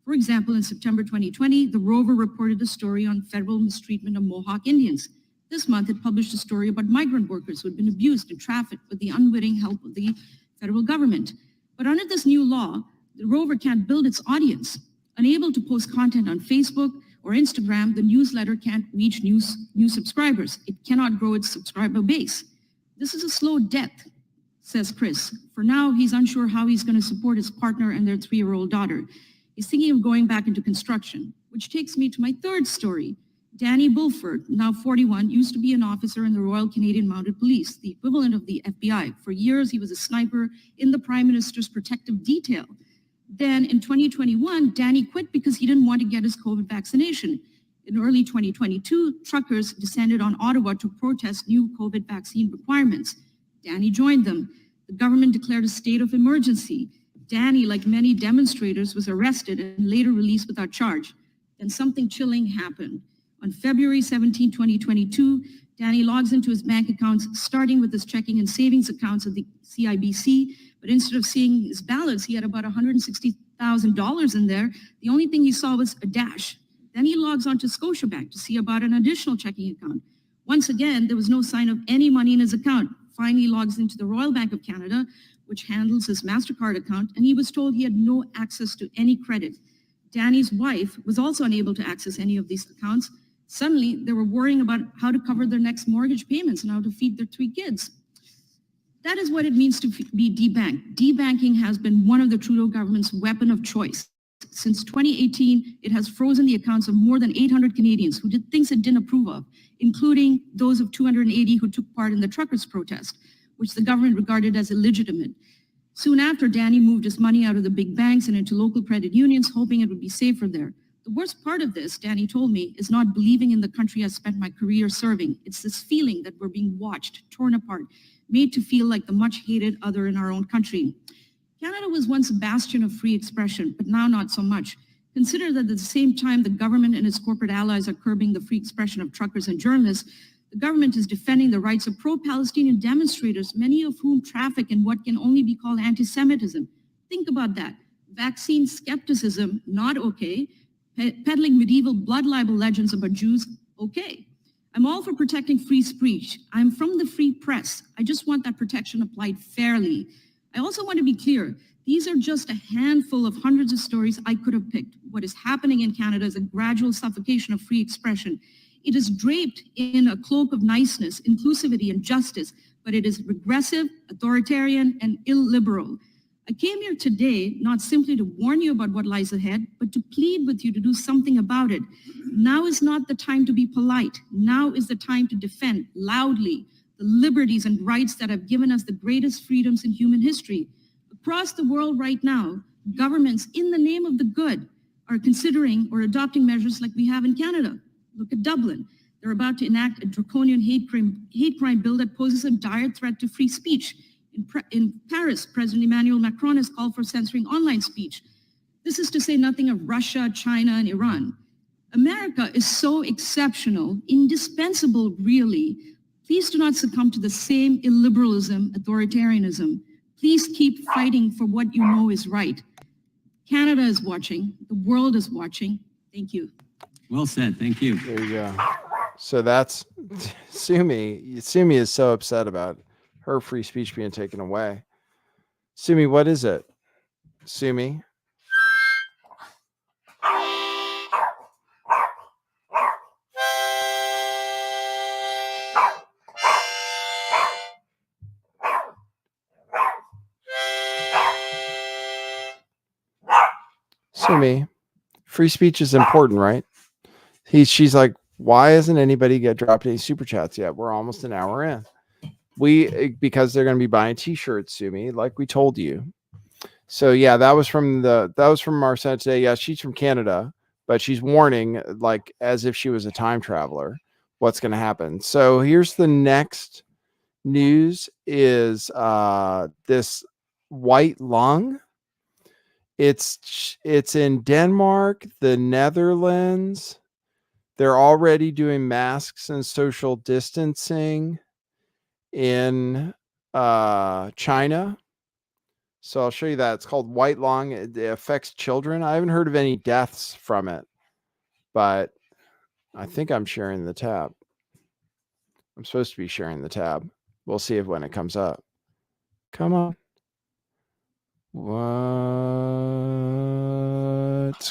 For example, in September 2020, The Rover reported a story on federal mistreatment of Mohawk Indians. This month, it published a story about migrant workers who had been abused and trafficked with the unwitting help of the federal government. But under this new law, The Rover can't build its audience. Unable to post content on Facebook or Instagram, the newsletter can't reach new subscribers. It cannot grow its subscriber base. This is a slow death, says Chris. For now, he's unsure how he's going to support his partner and their 3-year-old daughter. He's thinking of going back into construction, which takes me to my third story. Danny Bulford, now 41, used to be an officer in the Royal Canadian Mounted Police, the equivalent of the FBI. For years, he was a sniper in the Prime Minister's protective detail. Then in 2021, Danny quit because he didn't want to get his COVID vaccination. In early 2022, truckers descended on Ottawa to protest new COVID vaccine requirements. Danny joined them. The government declared a state of emergency. Danny, like many demonstrators, was arrested and later released without charge. Then something chilling happened. On February 17, 2022, Danny logs into his bank accounts, starting with his checking and savings accounts at the CIBC. But instead of seeing his balance, he had about $160,000 in there. The only thing he saw was a dash. Then he logs on to Scotiabank to see about an additional checking account. Once again, there was no sign of any money in his account. Finally logs into the Royal Bank of Canada, which handles his MasterCard account, and he was told he had no access to any credit. Danny's wife was also unable to access any of these accounts. Suddenly, they were worrying about how to cover their next mortgage payments and how to feed their 3 kids. That is what it means to be debanked. Debanking has been one of the Trudeau government's weapon of choice. Since 2018, it has frozen the accounts of more than 800 Canadians who did things it didn't approve of, including those of 280 who took part in the truckers' protest, which the government regarded as illegitimate. Soon after, Danny moved his money out of the big banks and into local credit unions, hoping it would be safer there. The worst part of this, Danny told me, is not believing in the country I spent my career serving. It's this feeling that we're being watched, torn apart, made to feel like the much hated other in our own country. Canada was once a bastion of free expression, but now not so much. Consider that at the same time the government and its corporate allies are curbing the free expression of truckers and journalists, the government is defending the rights of pro-Palestinian demonstrators, many of whom traffic in what can only be called anti-Semitism. Think about that. Vaccine skepticism, not okay. Peddling medieval blood libel legends about Jews, okay. I'm all for protecting free speech. I'm from the free press. I just want that protection applied fairly. I also want to be clear. These are just a handful of hundreds of stories I could have picked. What is happening in Canada is a gradual suffocation of free expression. It is draped in a cloak of niceness, inclusivity, and justice, but it is regressive, authoritarian, and illiberal. I came here today not simply to warn you about what lies ahead, but to plead with you to do something about it. Now is not the time to be polite. Now is the time to defend loudly the liberties and rights that have given us the greatest freedoms in human history. Across the world right now, governments, in the name of the good, are considering or adopting measures like we have in Canada. Look at Dublin. They're about to enact a draconian hate crime bill that poses a dire threat to free speech. In Paris, President Emmanuel Macron has called for censoring online speech. This is to say nothing of Russia, China, and Iran. America is so exceptional, indispensable, really. Please do not succumb to the same illiberalism, authoritarianism. Please keep fighting for what you know is right. Canada is watching. The world is watching. Thank you. Well said. Thank you. There you go. So that's Sumi. Sumi is so upset about her free speech being taken away. Sumi, what is it? Sumi? Sumi, free speech is important, right? She's like, why hasn't anybody dropped any super chats yet? We're almost an hour in. Because they're going to be buying t-shirts, Sumi, like we told you. So yeah, that was from our Senate today. Yeah, she's from Canada, but she's warning, like as if she was a time traveler, what's going to happen. So here's the next news is this white lung. It's in Denmark, the Netherlands. They're already doing masks and social distancing in China. So I'll show you that. It's called white lung. It affects children. I haven't heard of any deaths from it, but I think I'm sharing the tab. I'm supposed to be sharing the tab. We'll see if when it comes up. Come on. What's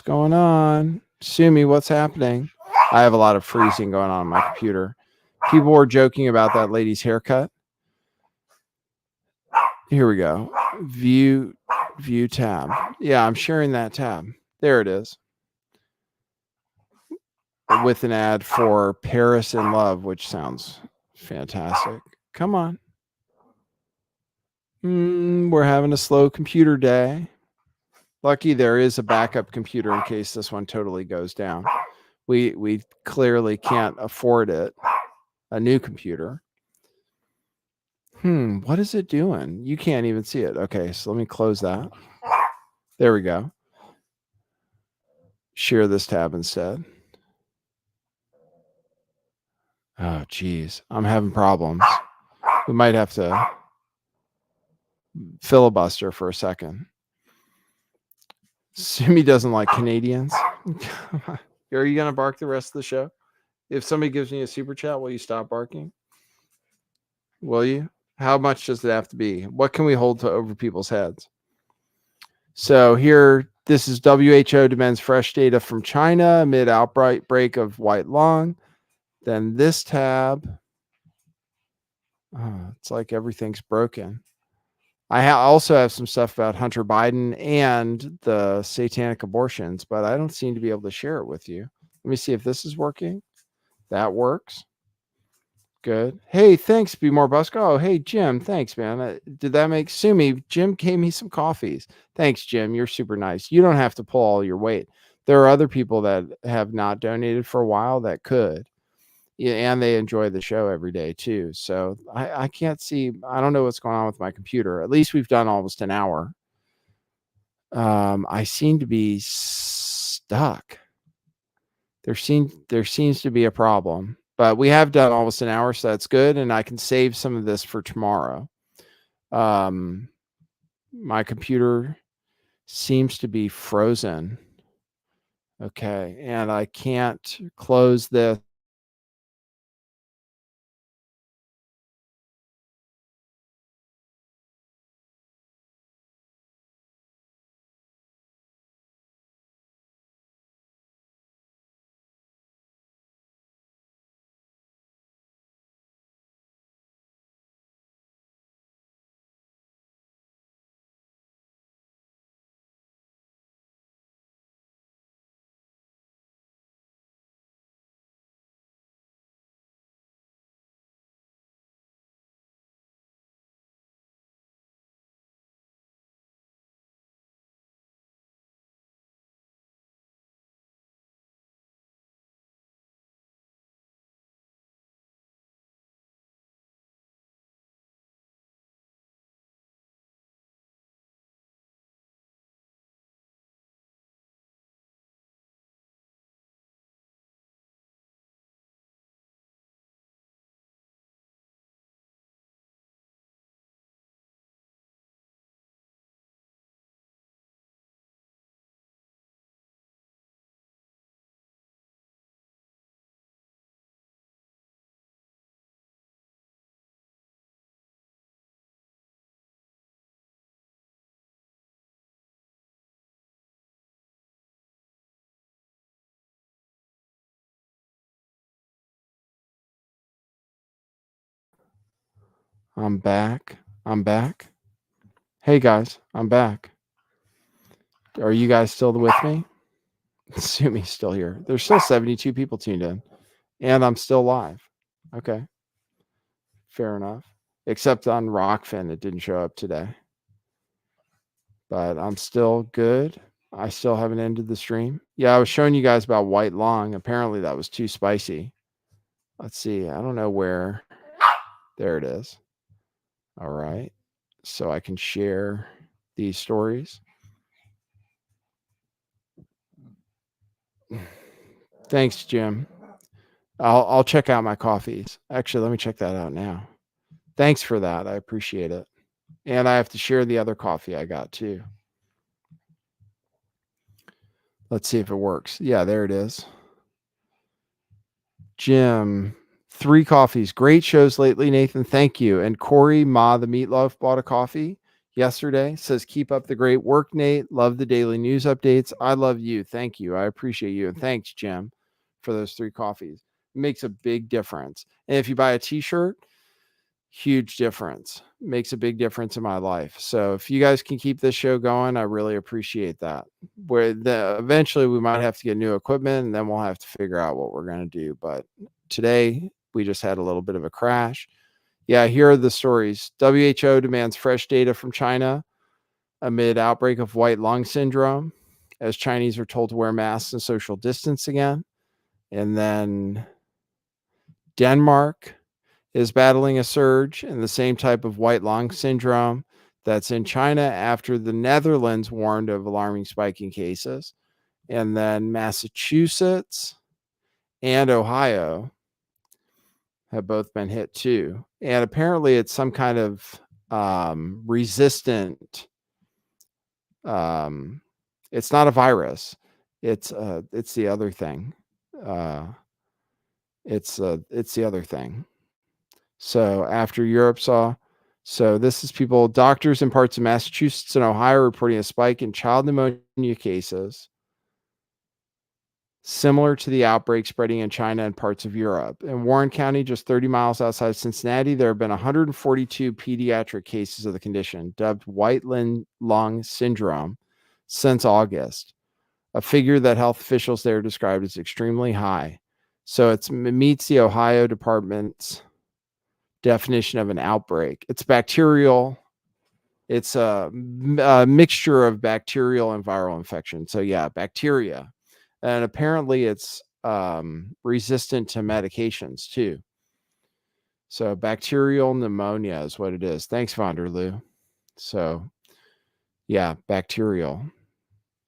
going on? Sumi, what's happening? I have a lot of freezing going on my computer. People were joking about that lady's haircut. Here we go. View tab. Yeah, I'm sharing that tab. There it is. With an ad for Paris in Love, which sounds fantastic. Come on. We're having a slow computer day. Lucky there is a backup computer in case this one totally goes down. We clearly can't afford it. A new computer. What is it doing? You can't even see it. Okay, so let me close that. There we go. Share this tab instead. Oh, geez. I'm having problems. We might have to filibuster for a second. Sumi doesn't like Canadians. Are you going to bark the rest of the show? If somebody gives me a super chat, will you stop barking? Will you? How much does it have to be? What can we hold over people's heads? So here, this is WHO demands fresh data from China amid outbreak of white lung. Then this tab, it's like everything's broken. I also have some stuff about Hunter Biden and the satanic abortions, but I don't seem to be able to share it with you. Let me see if this is working. That works. Good. Hey, thanks, Be More Busk. Oh, hey, Jim. Thanks, man. Did that make Sumi? Jim gave me some coffees. Thanks, Jim. You're super nice. You don't have to pull all your weight. There are other people that have not donated for a while that could. Yeah, and they enjoy the show every day too. So I can't see. I don't know what's going on with my computer. At least we've done almost an hour. I seem to be stuck. There seems to be a problem, but we have done almost an hour, so that's good, and I can save some of this for tomorrow. My computer seems to be frozen. Okay, and I can't close this. I'm back. Hey guys, I'm back. Are you guys still with me? Sumi's still here. There's still 72 people tuned in, and I'm still live. Okay, fair enough. Except on Rockfin, it didn't show up today. But I'm still good. I still haven't ended the stream. Yeah, I was showing you guys about white lung. Apparently that was too spicy. Let's see. I don't know where. There it is. All right. So I can share these stories. Thanks, Jim. I'll check out my coffees. Actually, let me check that out now. Thanks for that. I appreciate it. And I have to share the other coffee I got too. Let's see if it works. Yeah, there it is. Jim, 3 coffees. Great shows lately, Nathan. Thank you. And Corey Ma the Meatloaf bought a coffee yesterday. Says, keep up the great work, Nate. Love the daily news updates. I love you. Thank you. I appreciate you. And thanks, Jim, for those 3 coffees. It makes a big difference. And if you buy a t-shirt, huge difference. Makes a big difference in my life. So if you guys can keep this show going, I really appreciate that. Eventually we might have to get new equipment, and then we'll have to figure out what we're going to do. But today we just had a little bit of a crash. Yeah, here are the stories. WHO demands fresh data from China amid outbreak of white lung syndrome, as Chinese are told to wear masks and social distance again. And then Denmark is battling a surge in the same type of white lung syndrome that's in China after the Netherlands warned of alarming spike in cases. And then Massachusetts and Ohio have both been hit too. And apparently it's some kind of resistant, it's not a virus. It's the other thing. It's the other thing. So after Europe saw, so this is people, doctors in parts of Massachusetts and Ohio reporting a spike in child pneumonia cases, similar to the outbreak spreading in China and parts of Europe. In Warren County, just 30 miles outside of Cincinnati, there have been 142 pediatric cases of the condition, dubbed white lung syndrome, since August, a figure that health officials there described as extremely high. So it meets the Ohio Department's definition of an outbreak. It's bacterial. It's a mixture of bacterial and viral infection. So yeah, bacteria. And apparently it's resistant to medications too. So bacterial pneumonia is what it is. Thanks, Vonderloo. So yeah, bacterial.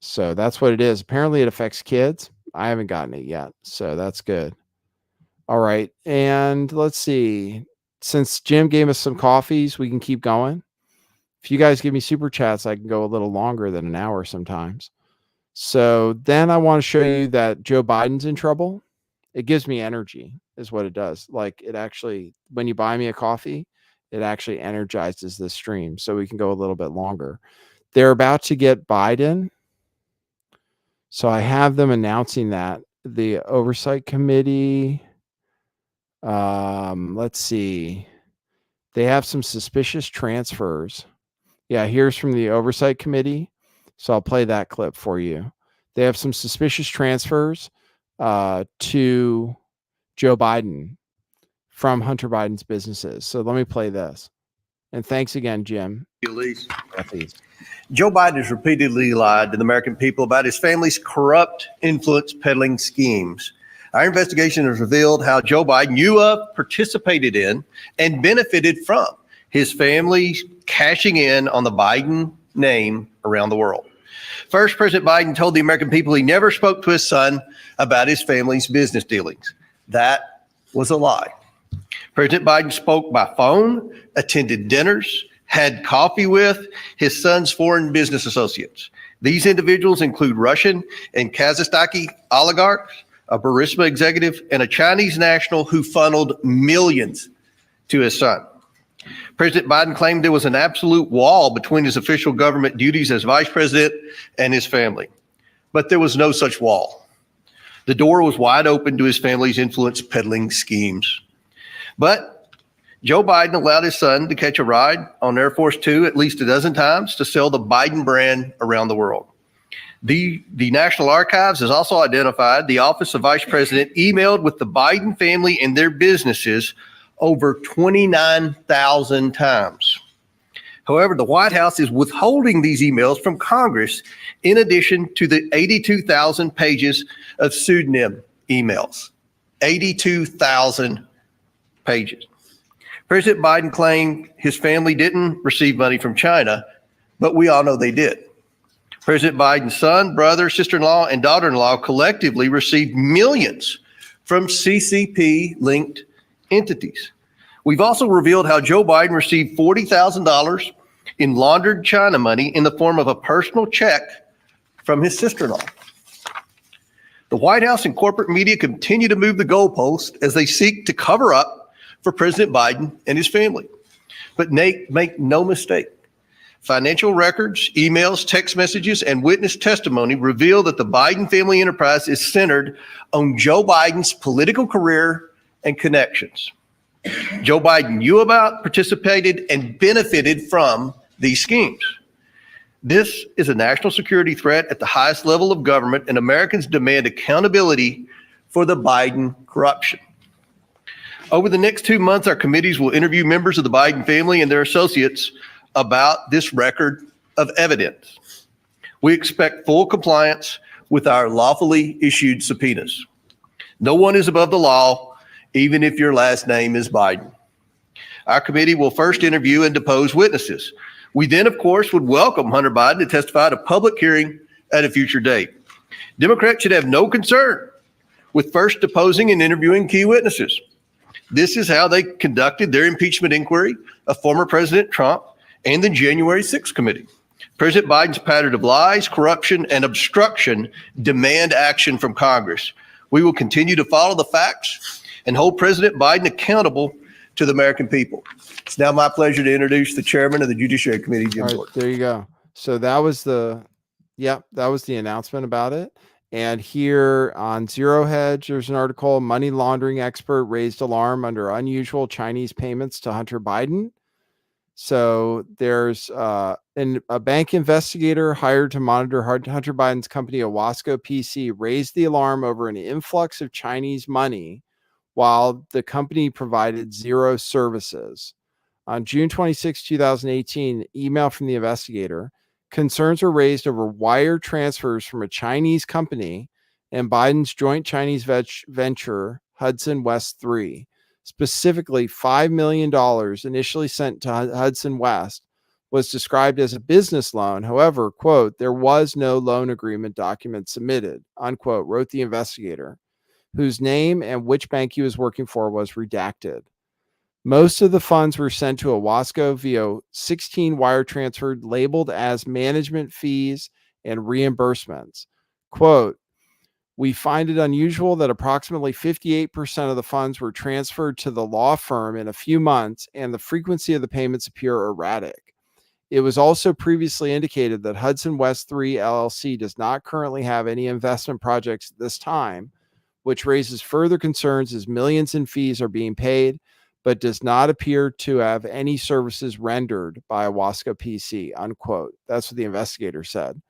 So that's what it is. Apparently it affects kids. I haven't gotten it yet. So that's good. All right. And let's see. Since Jim gave us some coffees, we can keep going. If you guys give me super chats, I can go a little longer than an hour sometimes. So then I want to show you that Joe Biden's in trouble. It gives me energy is what it does. Like it actually, when you buy me a coffee, it actually energizes the stream so we can go a little bit longer. They're about to get Biden. So I have them announcing that the Oversight Committee, let's see. They have some suspicious transfers. Yeah, here's from the Oversight Committee. So I'll play that clip for you. They have some suspicious transfers to Joe Biden from Hunter Biden's businesses. So let me play this. And thanks again, Jim. Elise. Please. Joe Biden has repeatedly lied to the American people about his family's corrupt influence peddling schemes. Our investigation has revealed how Joe Biden knew of, participated in, and benefited from his family cashing in on the Biden name around the world. First, President Biden told the American people he never spoke to his son about his family's business dealings. That was a lie. President Biden spoke by phone, attended dinners, had coffee with his son's foreign business associates. These individuals include Russian and Kazakhstani oligarchs, a Burisma executive, and a Chinese national who funneled millions to his son. President Biden claimed there was an absolute wall between his official government duties as vice president and his family, but there was no such wall. The door was wide open to his family's influence peddling schemes. But Joe Biden allowed his son to catch a ride on Air Force Two at least a dozen times to sell the Biden brand around the world. The National Archives has also identified the Office of Vice President emailed with the Biden family and their businesses over 29,000 times. However, the White House is withholding these emails from Congress in addition to the 82,000 pages of pseudonym emails. 82,000 pages. President Biden claimed his family didn't receive money from China, but we all know they did. President Biden's son, brother, sister-in-law, and daughter-in-law collectively received millions from CCP-linked entities. We've also revealed how Joe Biden received $40,000 in laundered China money in the form of a personal check from his sister-in-law. The White House and corporate media continue to move the goalposts as they seek to cover up for President Biden and his family. But make no mistake, financial records, emails, text messages, and witness testimony reveal that the Biden family enterprise is centered on Joe Biden's political career and connections. Joe Biden knew about, participated, and benefited from these schemes. This is a national security threat at the highest level of government, and Americans demand accountability for the Biden corruption. Over the next 2 months, our committees will interview members of the Biden family and their associates about this record of evidence. We expect full compliance with our lawfully issued subpoenas. No one is above the law, even if your last name is Biden. Our committee will first interview and depose witnesses. We then, of course, would welcome Hunter Biden to testify at a public hearing at a future date. Democrats should have no concern with first deposing and interviewing key witnesses. This is how they conducted their impeachment inquiry of former President Trump and the January 6th committee. President Biden's pattern of lies, corruption, and obstruction demand action from Congress. We will continue to follow the facts and hold President Biden accountable to the American people. It's now my pleasure to introduce the chairman of the Judiciary Committee, Jim Jordan. There you go. So that was the announcement about it. And here on Zero Hedge, there's an article, money laundering expert raised alarm under unusual Chinese payments to Hunter Biden. So there's a bank investigator hired to monitor Hunter Biden's company, Owasco PC, raised the alarm over an influx of Chinese money while the company provided zero services. On June 26, 2018, email from the investigator, concerns were raised over wire transfers from a Chinese company and Biden's joint Chinese venture, Hudson West 3. Specifically, $5 million initially sent to Hudson West was described as a business loan. However, quote, there was no loan agreement document submitted, unquote, wrote the investigator, whose name and which bank he was working for was redacted. Most of the funds were sent to Owasco via 16 wire transferred labeled as management fees and reimbursements. Quote, we find it unusual that approximately 58% of the funds were transferred to the law firm in a few months, and the frequency of the payments appear erratic. It was also previously indicated that Hudson West 3 LLC does not currently have any investment projects at this time, which raises further concerns as millions in fees are being paid, but does not appear to have any services rendered by Owasco PC, unquote. That's what the investigator said.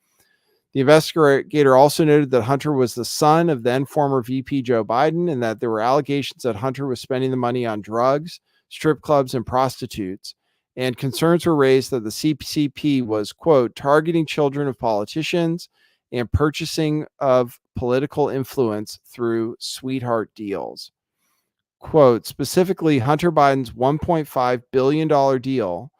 The investigator also noted that Hunter was the son of then former VP Joe Biden and that there were allegations that Hunter was spending the money on drugs, strip clubs, and prostitutes. And concerns were raised that the CCP was, quote, targeting children of politicians and purchasing of political influence through sweetheart deals. Quote, specifically, Hunter Biden's $1.5 billion deal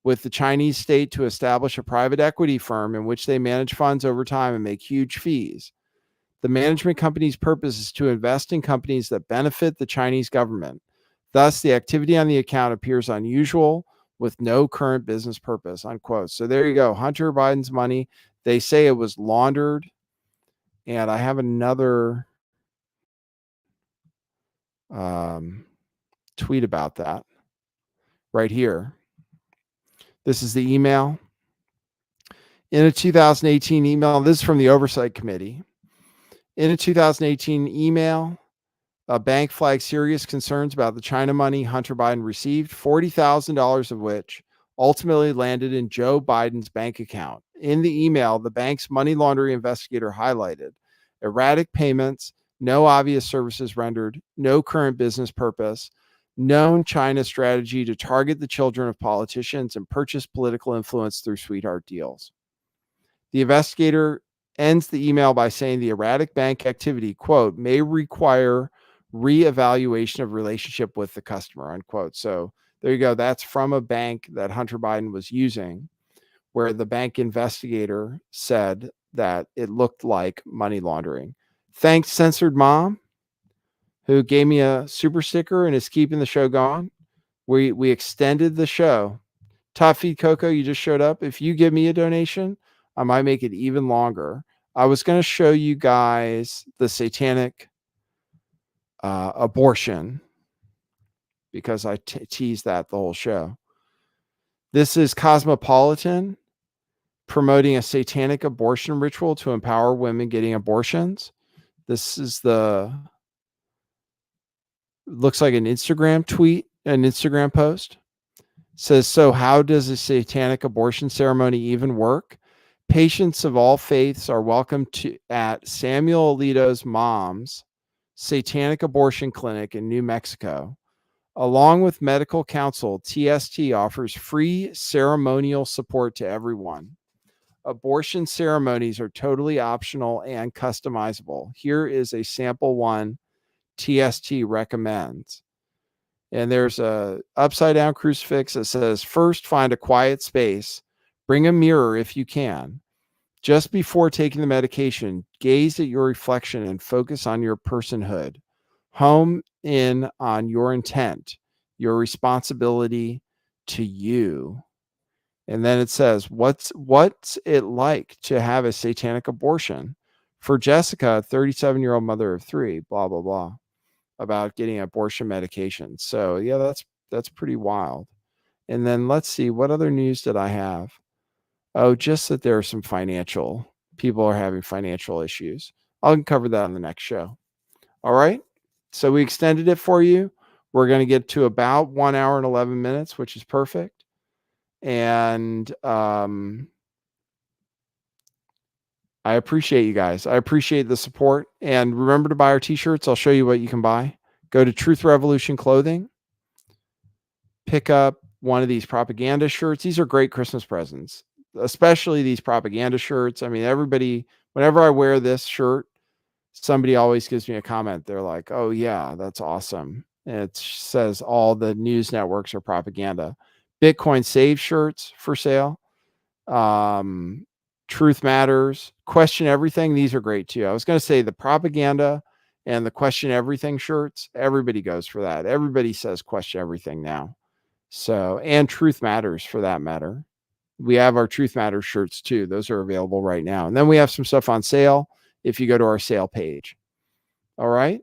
with the Chinese state to establish a private equity firm in which they manage funds over time and make huge fees. The management company's purpose is to invest in companies that benefit the Chinese government. Thus, the activity on the account appears unusual with no current business purpose, unquote. So there you go. Hunter Biden's money. They say it was laundered. And I have another tweet about that right here. This is the email. In a 2018 email, this is from the Oversight Committee. In a 2018 email, a bank flagged serious concerns about the China money Hunter Biden received, $40,000 of which ultimately landed in Joe Biden's bank account. In the email, the bank's money laundering investigator highlighted erratic payments, no obvious services rendered, no current business purpose, known China strategy to target the children of politicians and purchase political influence through sweetheart deals. The investigator ends the email by saying the erratic bank activity, quote, may require reevaluation of relationship with the customer, unquote. So there you go. That's from a bank that Hunter Biden was using, where the bank investigator said that it looked like money laundering. Thanks, Censored Mom, who gave me a super sticker and is keeping the show going. We extended the show. Top Feed Coco, you just showed up. If you give me a donation, I might make it even longer. I was going to show you guys the satanic abortion because I teased that the whole show. This is Cosmopolitan promoting a satanic abortion ritual to empower women getting abortions. This is looks like an Instagram tweet, an Instagram post. It says, so how does a satanic abortion ceremony even work? Patients of all faiths are welcome to at Samuel Alito's mom's satanic abortion clinic in New Mexico. Along with medical counsel, TST offers free ceremonial support to everyone. Abortion ceremonies are totally optional and customizable. Here is a sample one TST recommends. And there's a upside down crucifix that says, first, find a quiet space Bring a mirror if you can. Just before taking the medication, gaze at your reflection and focus on your personhood. Home in on your intent, your responsibility to you. And then it says, what's it like to have a satanic abortion? For Jessica, 37-year-old mother of 3, blah, blah, blah, about getting abortion medication. So yeah, that's pretty wild. And then let's see, what other news did I have? Oh, just that there are some people are having financial issues. I'll cover that on the next show. All right. So we extended it for you. We're going to get to about 1 hour and 11 minutes, which is perfect. And I appreciate you guys. I appreciate the support. And remember to buy our t-shirts. I'll show you what you can buy. Go to Truth Revolution Clothing. Pick up one of these propaganda shirts. These are great Christmas presents, especially these propaganda shirts. I mean, everybody, whenever I wear this shirt, somebody always gives me a comment. They're like, oh yeah, that's awesome. And it says all the news networks are propaganda. Bitcoin Save shirts for sale. Truth Matters, Question Everything. These are great too. I was going to say the propaganda and the Question Everything shirts. Everybody goes for that. Everybody says Question Everything now. So, and Truth Matters for that matter. We have our Truth Matters shirts too. Those are available right now. And then we have some stuff on sale if you go to our sale page. All right.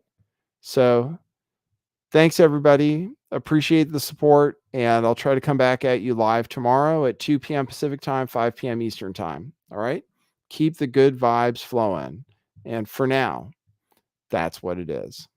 So thanks everybody. Appreciate the support. And I'll try to come back at you live tomorrow at 2 p.m. Pacific time, 5 p.m. Eastern time. All right. Keep the good vibes flowing. And for now, that's what it is.